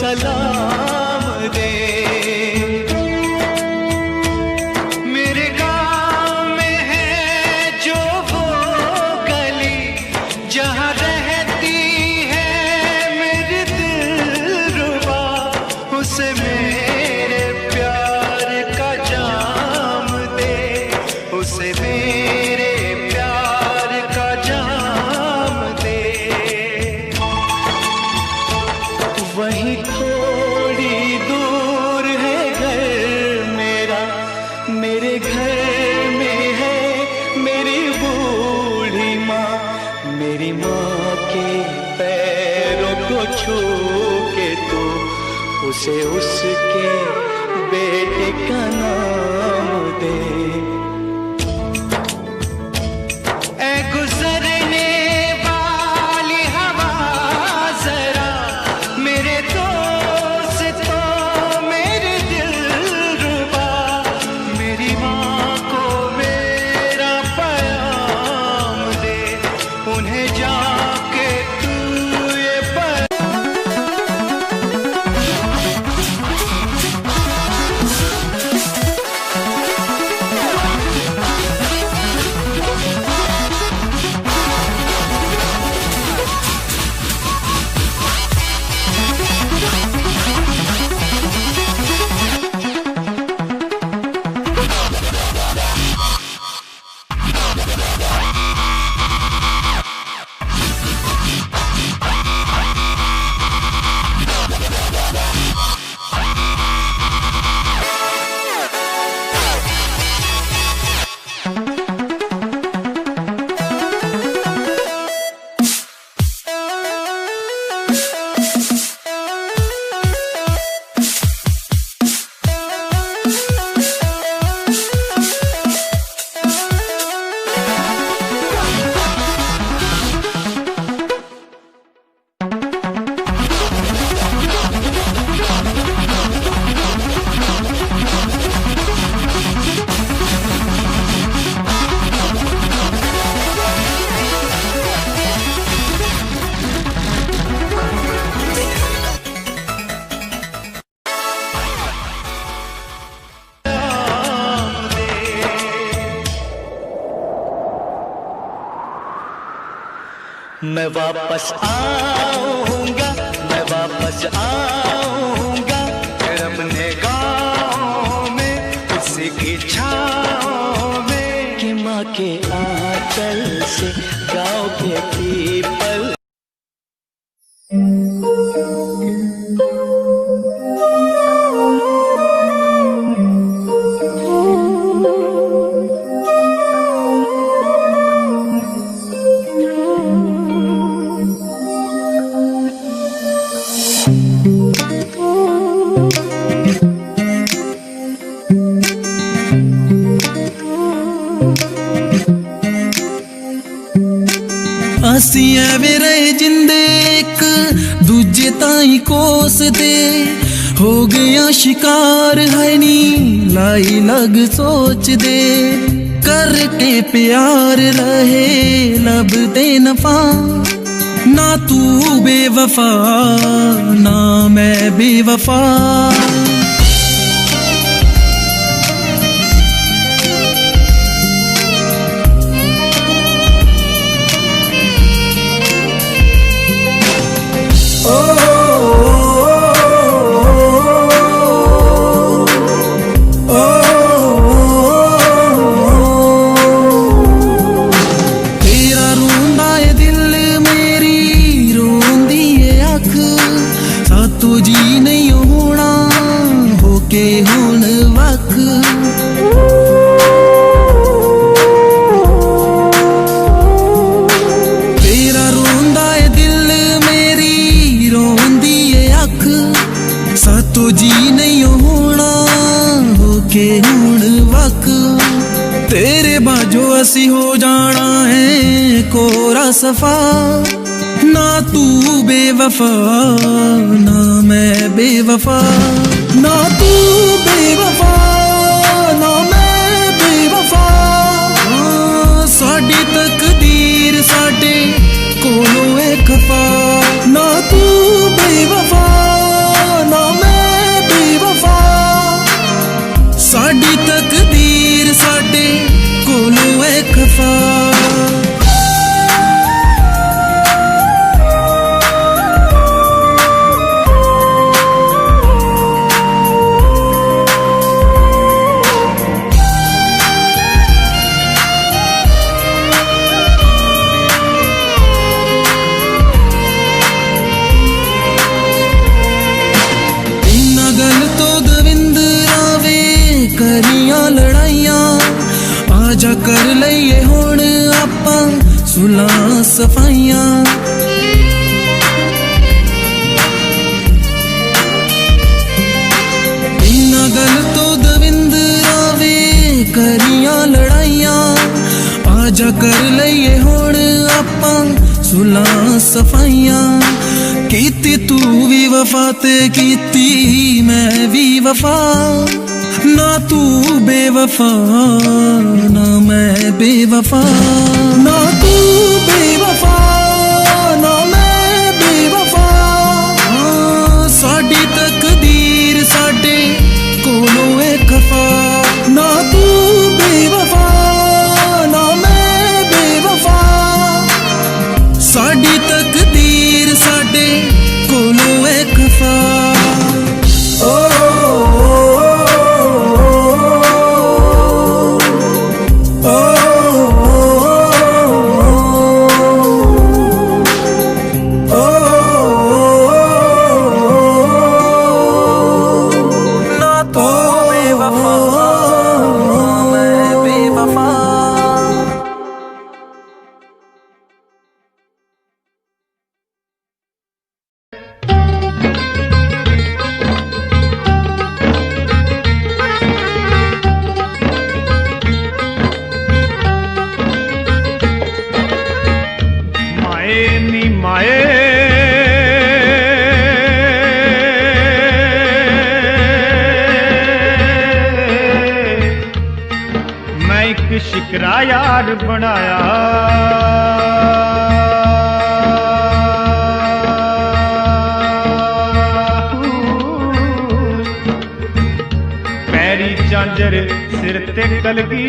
सलाम दे। मेरे गांव में है जो वो गली जहां रहती है मेरी दिलरुबा, उसे मेरे प्यार का जाम दे, उसे मेरे प्यार का जाम दे। वहीं थोड़ी दूर है घर मेरा, मेरे घर में है मेरी बूढ़ी माँ, मेरी माँ के पैरों को छू के तू उसे उसके बेटे का नाम दे। ऐ गुजरने वाली हवा जरा मेरे दोस्तों मेरे दिलरुबा, मेरी माँ को मेरा प्यार मैं वापस आऊंगा, मैं वापस आऊंगा फिर अपने गाँव में उसी की छाँव में कि माँ के आंचल से गाँव के पीपल। ਅਸੀਂ ਐਵੇਂ ਰਹੇ ਜਿੰਦੇ ਇੱਕ ਦੂਜੇ ਤਾਈਂ ਕੋਸਦੇ ਹੋ ਗਿਆ ਸ਼ਿਕਾਰ ਹੈ ਨੀ ਲਾਈ ਲਗ ਸੋਚਦੇ ਕਰਕੇ ਪਿਆਰ ਰਹੇ ਲੱਭਦੇ ਨਫਾ ਨਾ ਤੂੰ ਬੇਵਫਾ ਨਾ ਮੈਂ ਬੇਵਫਾ ਅਸੀਂ ਹੋ ਜਾਣਾ ਹੈ ਕੋਰਾ ਸਫਾ ਨਾ ਤੂੰ ਬੇਵਫਾ ਨਾ ਮੈਂ ਬੇਵਫਾ ਨਾ ਤੂੰ ਬੇਵਫਾ ਨਾ ਮੈਂ ਬੇਵਫਾ ਸਾਡੀ ਤਕਦੀਰ ਸਾਡੇ ਕੋਲੋਂ ਏ ਖਫਾ ਨਾ ਤੂੰ ਬੇਵਫਾ ਨਾ ਮੈਂ ਬੇਵਫਾ ਸਾਡੀ ਤਕਦੀਰ ਸਾਡੇ ਕੋਲੋਂ ਏ ਖਫਾ ਇਨਾ ਗੱਲ ਤੋਂ ਦਵਿੰਦਰਾ ਵੇ ਕਰੀਆਂ ਲੜਾਈਆਂ आजा कर लईए हुण आपां सुलह सफाइयां इना गल तो दविंदरा वे करियां लड़ाइयां आजा कर लईए हुण आपां सुलह सफाइयां कीती तू भी वफा ते कीती मैं भी वफा ना तू बेवफा ना मैं बेवफा ना तू बेवफा ना मैं बेवफा साडी तकदीर साडे कोलों ए खफा ना तू बेवफा ना मैं बेवफा साडी तकदीर साडे कोलों ए खफा शिकरा यार बनाया पैरी झांझर सिर ते कलगी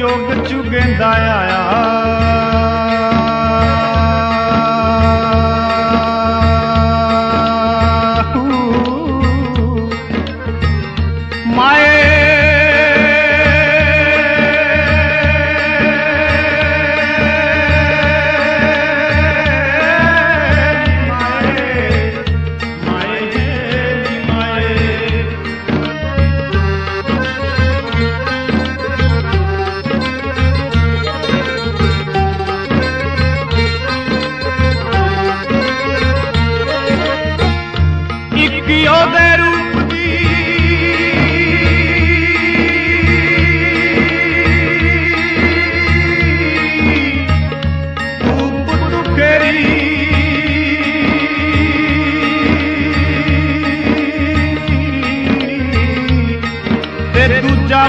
जोग चुगेंदा आया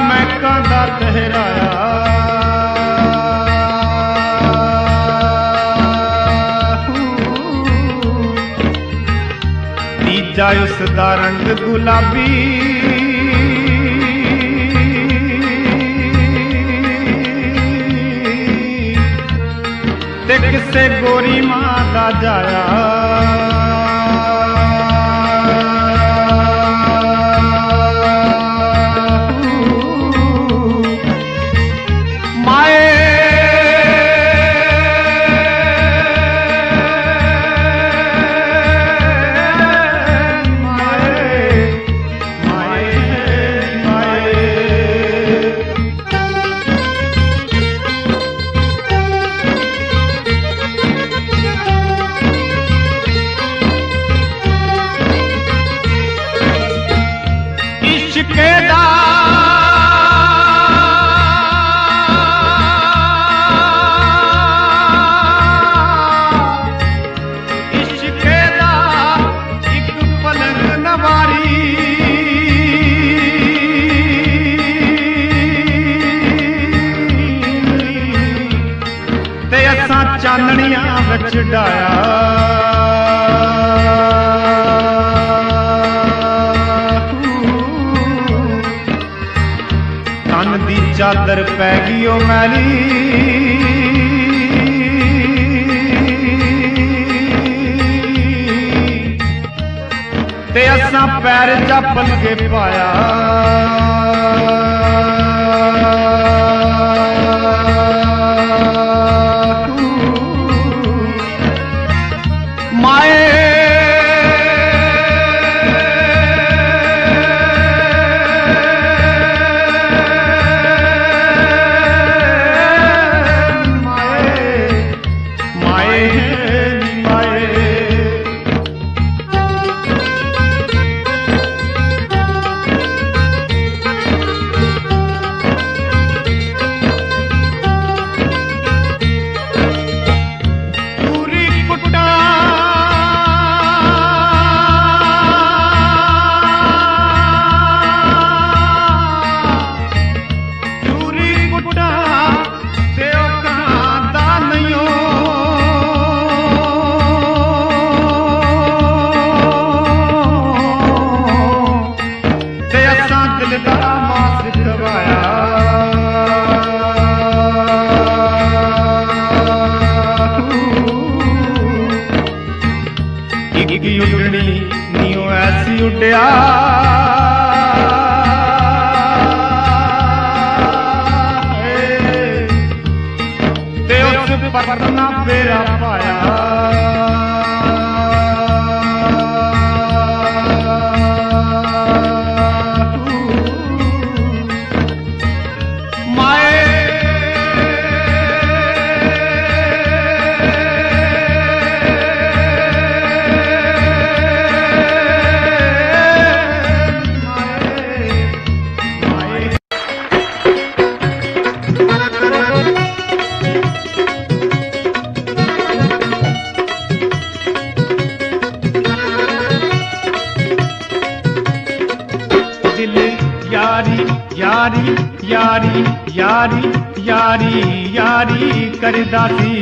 महका दा तहराया तीजा उसदा रंग गुलाबी ते किसे गोरी मां दा जाया चाननियां विच डाया तन दी चादर पै गई ओ मैली ते असां पैर चप्पल के पाया उड़नी नियो ऐसी उड़िया ते उस पर ना फेरा पाया यारी यारी यारी यारी यारी करदा सी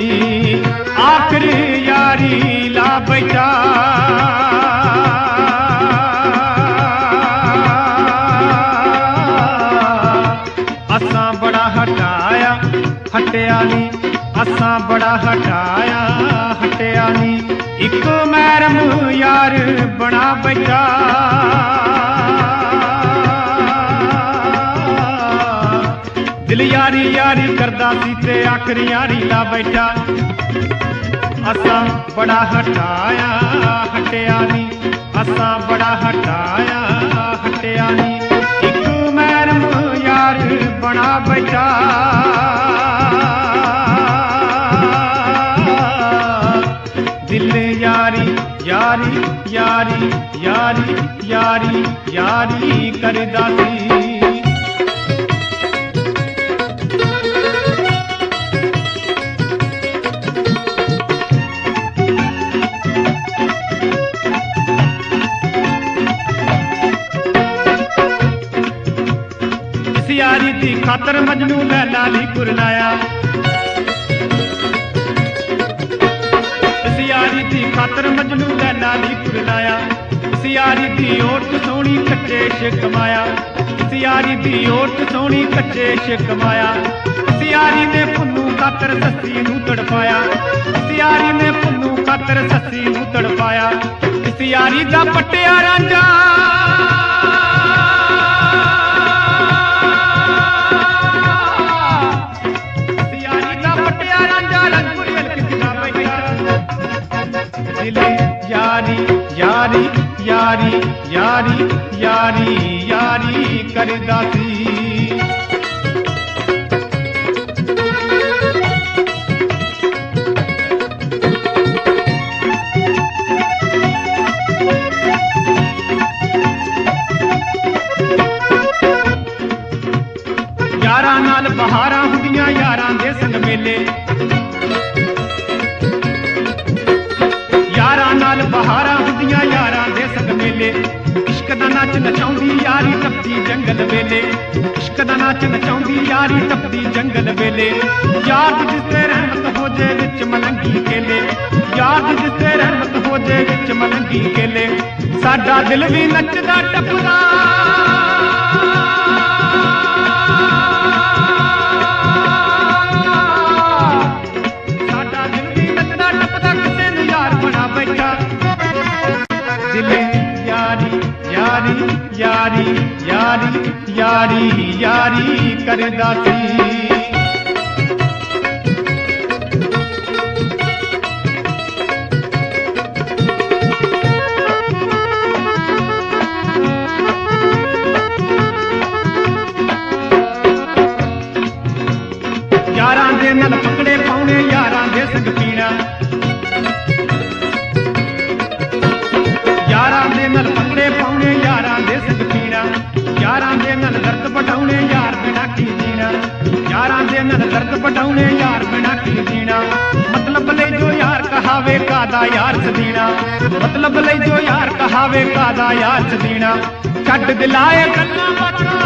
आखिरी यारी ला बैठा असां बड़ा हटाया हटिया नी असा बड़ा हटाया हटिया नी इको मैरम यार बना बैठा दिल यारी यारी करदा सी ते आखरी यारी ला बैठा असा बड़ा हटाया हटिया नी असा बड़ा हटाया हटिया नी इक मैरम यार बना बैठा दिल यारी यारी यारी यारी यारी यारी करदा सी यारी दी खातर मजनू लैला ली कुरलाया इस यारी दी खातर मजनू लैला ली कुरलाया इस यारी दी औरत सोहनी कच्चे शिक माया इस यारी दी औरत सोहनी कच्चे शिक माया इस यारी ने पुन्नू खातर सस्सी नू तड़पाया इस यारी ने पुन्नू खातर सस्सी नू तड़पाया इस यारी दा पट्टिया रांझा यारी यारी यारी यारी यारी यारी करदा सी यारां नाल बहारां हुंदियां यारां दे संग मेले यारां नाल बहारां हुंदियां यारां दे संग मेले इश्क दा नाच नचाउंदी यारी टपदी जंगल वेले इश्क दा नाच नचाउंदी यारी टपदी जंगल वेले यार दी जिस ते रहमत हो जे विच मलंगी केले यार दी जिस ते रहमत हो जे विच मलंगी केले साडा दिल भी नचदा टपदा यारी यारी यारी यारी करदा सी यारां दे नाल पकड़े पाउणे यारां दे संग पीना यारां दे नाल पकड़े पाउणे यारां दे संग पीना यारां दे नाल दर्द बटाउणे यार बिना की जीना यारां दे नाल दर्द बटाउणे यार बिना की जीना मतलब ले जो यार कहावे कादा यार सदीना मतलब ले जो यार कहावे कादा यार सदीना छड्ड दिलाए गल्लां बातां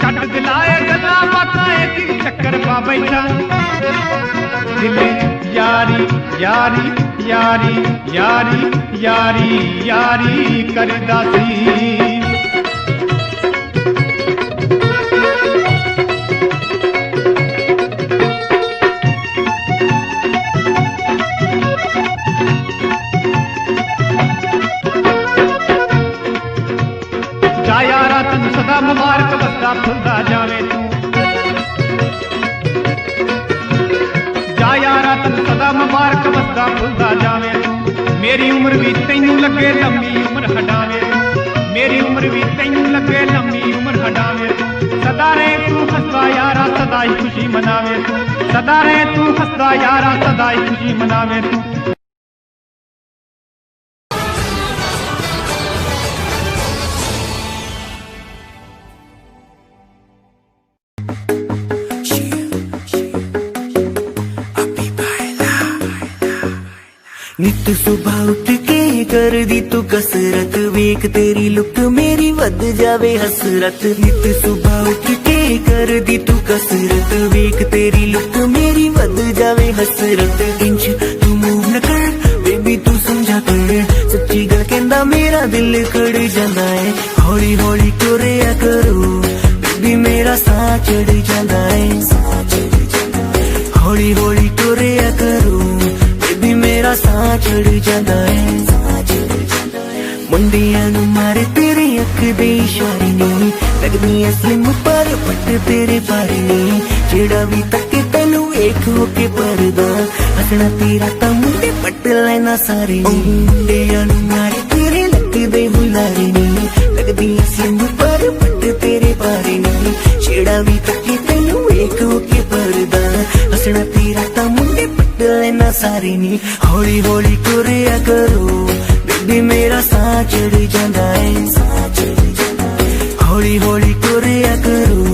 छड्ड दिलाए गल्लां बातां एक चक्कर पा बैठा दिल यारी यारी यारी यारी यारी यारी करदा सी जा यारा तैनू सदा मुबारक वसदा फुलदा जावे तू जा यारा तैनू सदा मुबारक वसदा फुलदा जावे तू मेरी उम्र भी तैनू लगे लंबी उम्र हटावे मेरी उम्र भी तैनू लगे लंबी उम्र हटावे सदा रहे तू हंसदा यारा सदा ही खुशी मनावे तू सदा रहे तू हंसदा यारा सदा ही खुशी मनावे तू नित सुबह उठ के कर दी तू कसरत वेख तेरी लुक मेरी वध जावे हसरत नित सुबह उठ के कर दी तू कसरत वेख तेरी लुक मेरी वध जावे हसरत इंच तू मूव न कर बेबी तू समझा कर सच्ची गल कहंदा मेरा दिल खड़ जांदा है हौली हौली तुरिया करो बेबी मेरा साह चढ़ जांदा है हौली हौली तुरिया करो बेबी मेरा साह चढ़ जांदा है मुंडियां नू मारे तेरे अख दे इशारे नी लगदी ऐ स्लिम पर पट तेरे बारे नी जेड़ा भी तके तैनू वेख के परदा हसना तेरा तां मुंडे पट लेना सारे नी मुंडियां नू मारे तेरे लगदे हुलारे नी लगदी ऐ स्लिम पर पट तेरे बारे नी जेड़ा भी तके तैनू वेख के परदा हसना तेरा तां मुंडे पट लेना सारे नी हौली हौली तुरिया करो बेबी मेरा साह चढ़ जांदा है हौली हौली तुरिया करो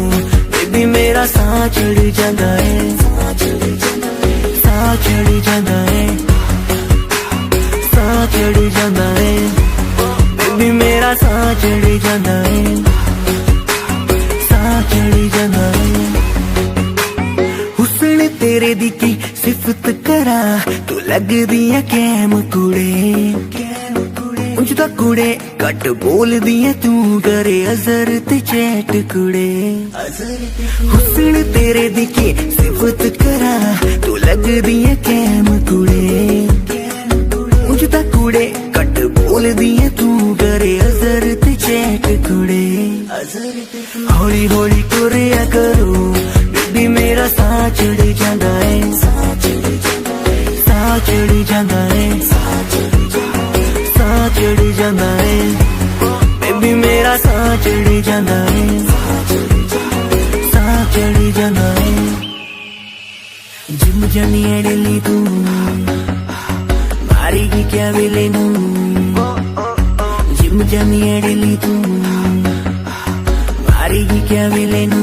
बेबी मेरा साह चढ़ जांदा है साह चढ़ जांदा है साह चढ़ जांदा है बेबी मेरा साह चढ़ जांदा है साह चढ़ जांदा है हुस्न तेरे दी की सिफत करा तू लगदी है कैम कुड़े उंज दा कुड़े घट बोलदी है तू करे अजर ते चैट कुड़े हुस्न तेरे दी की सिफत करा तू लगदी है कैम कुड़े उंज दा कुड़े घट बोलदी है तू करे अजर ते चैट कुड़े हौली हौली तुरिया करो बेबी मेरा साह चढ़ जांदा है साह चढ़ जांदा है साह चढ़ जांदा है बेबी मेरा साह चढ़ जांदा है साह चढ़ जांदा है जिम जानी अड़ली तू मारेगी क्या वेले नू जिम जानी अड़ली तू मारेगी क्या वेले नू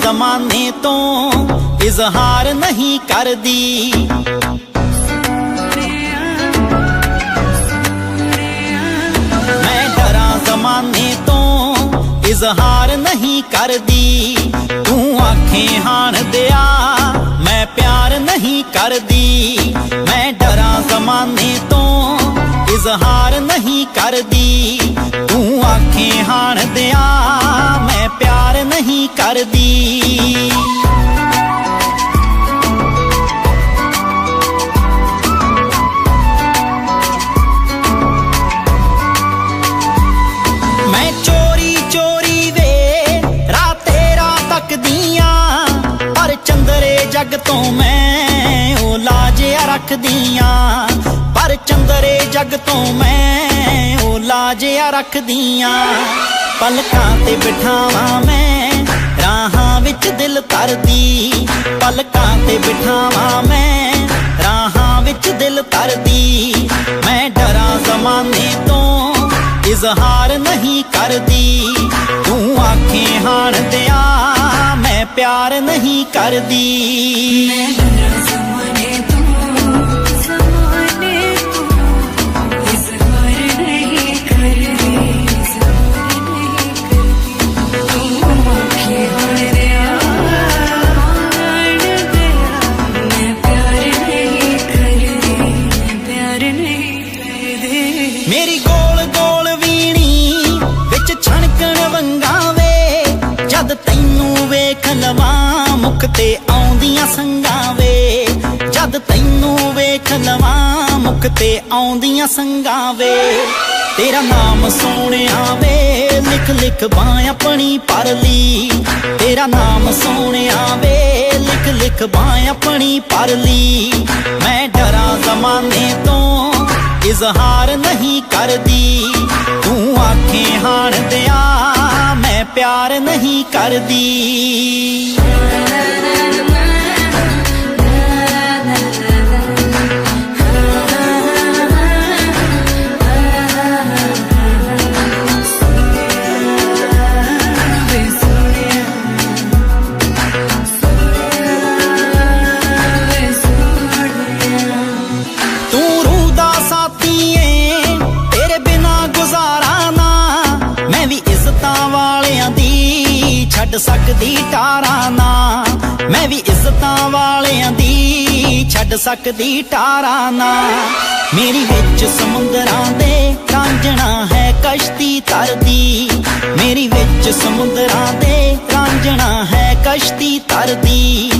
जमाने तो इजहार नहीं कर दी मैं डरा जमाने तो इजहार नहीं कर दी तू आंखें हाण दिया मैं प्यार नहीं कर दी मैं डरा जमाने तो इजहार नहीं कर दी तू आंखें हाण दिया मैं प्यार नहीं कर दी मैं चोरी चोरी वे राते रात तक दियां पर चंदरे जग तो मैं ओ लाजिया रख दियां पर चंदरे जग तो मैं ओ लाजिया रख दियां पलकां ते बिठावां मैं राहां विच दिल तरदी पलकां ते बिठावां मैं राहां विच दिल तरदी मैं डरा जमाने तो इजहार नहीं कर दी तू आंखें हाण दिया मैं प्यार नहीं कर दी मेरी गोल गोल वीणी विच छणकण वंगावे जद तैनू वेख लवां मुख ते आउंदियां संगावे जद तैनू वेख लवां मुख ते आउंदियां संगावे तेरा नाम सोहणिया वे लिख लिख बां अपनी परली तेरा नाम सोहणिया वे लिख लिख बां अपनी परली मैं डरा जमाने तो इजहार नहीं कर दी तू आंखें हाण दिया मैं प्यार नहीं कर दी ਸਕਦੀ ਟਾਰਾਂ ਨਾ, ਮੈਂ ਵੀ ਇੱਜ਼ਤਾਂ ਵਾਲਿਆਂ ਦੀ ਛੱਡ ਸਕਦੀ ਟਾਰਾਂ ਨਾ। ਮੇਰੀ ਵਿੱਚ ਸਮੁੰਦਰਾਂ ਦੇ ਰਾਂਝਣਾ ਹੈ ਕਸ਼ਤੀ ਤਰਦੀ, ਮੇਰੀ ਵਿੱਚ ਸਮੁੰਦਰਾਂ ਦੇ ਰਾਂਝਣਾ ਹੈ ਕਸ਼ਤੀ ਤਰਦੀ।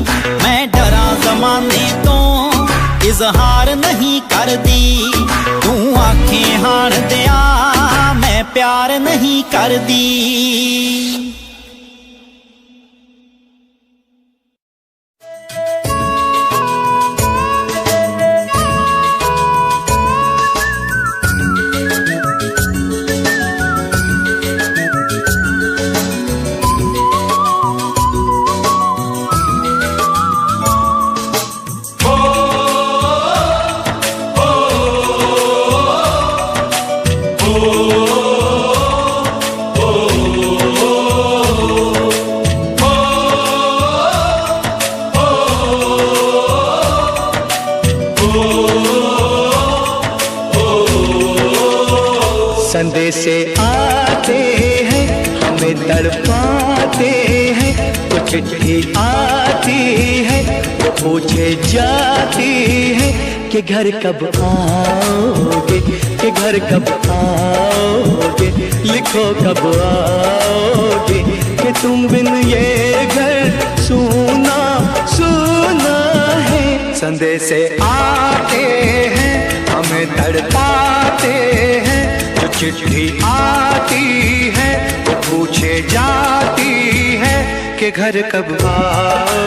ਮੈਂ ਡਰਾਂ ਜ਼ਮਾਨੇ ਤੋਂ ਇਜ਼ਹਾਰ ਨਹੀਂ ਕਰਦੀ, ਤੂੰ ਆਖੇ ਹਾਣ ਦਿਆਂ ਮੈਂ ਪਿਆਰ ਨਹੀਂ ਕਰਦੀ। संदेशे आते हैं हमें तड़पाते हैं, कुछ चिट्ठी आती है वो पूछे जाती है कि घर कब आओगे, कि घर कब आओगे, लिखो कब आओगे, कि तुम बिन ये घर सूना सूना है। संदेशे आते हैं हमें तड़पाते हैं, चिट्ठी आती है वो पूछे जाती है कि घर कब आओ।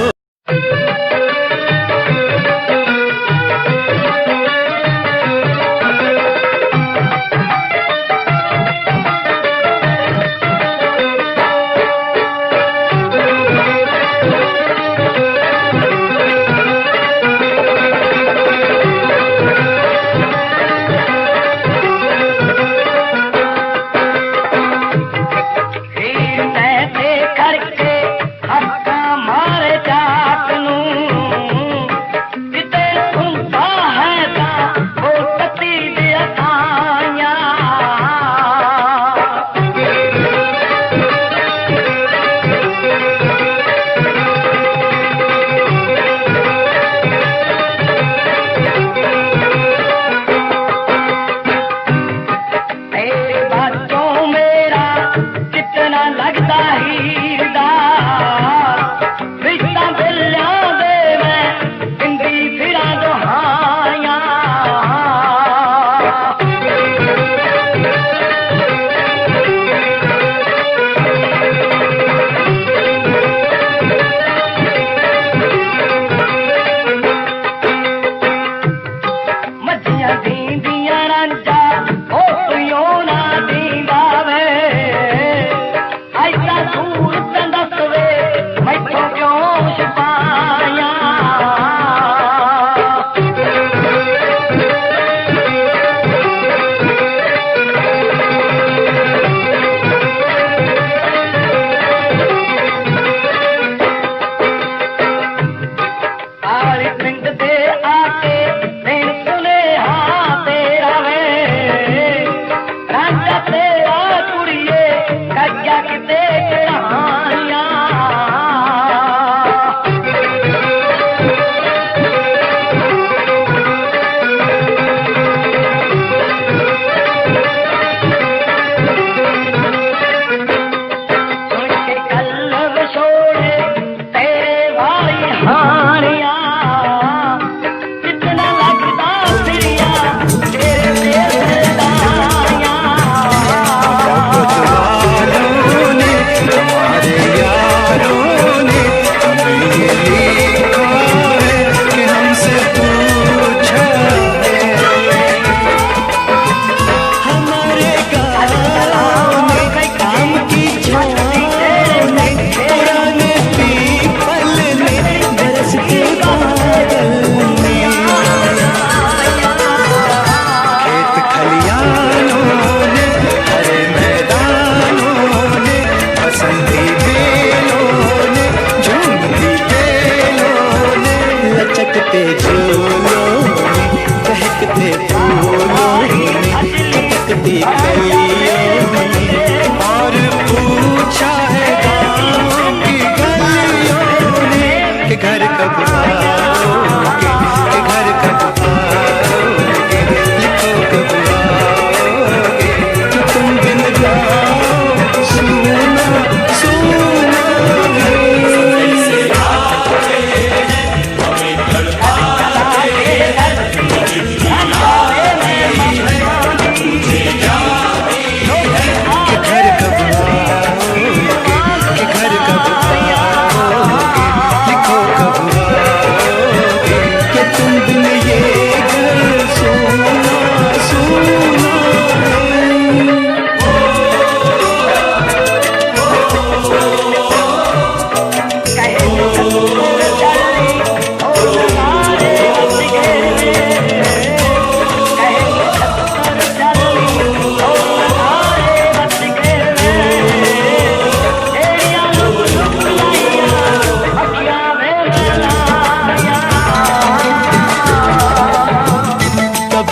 और पूछा है गाँव की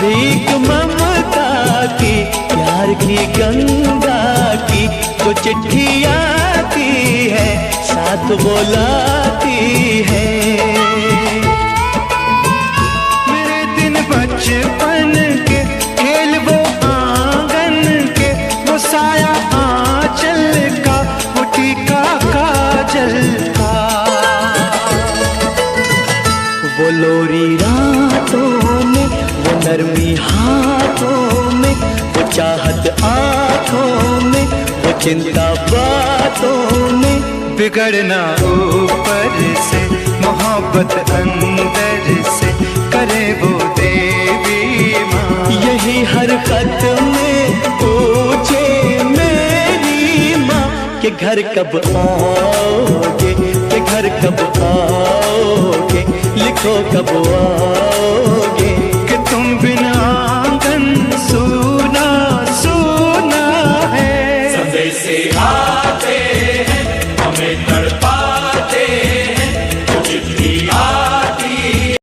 भीख ममता की, प्यार की गंगा की जो चिट्ठी आती है साथ बुलाती है। मेरे दिन बचपन के खेल वो आंगन के, वो साया आंचल का, वो टीका काजल का, वो लोरी रातों में, वो नरमी हाथों में, वो चाहत आंखों में, वो चिंता बातों में। बिगड़ना ऊपर से, मोहब्बत अंदर से, करे वो देवी माँ। यही हर खत में पूछे मेरी माँ कि घर कब आओगे, कि घर कब आओगे, लिखो कब आओगे। कि तुम बिना आंगन सूना सूना है। संदेश आते हैं हमें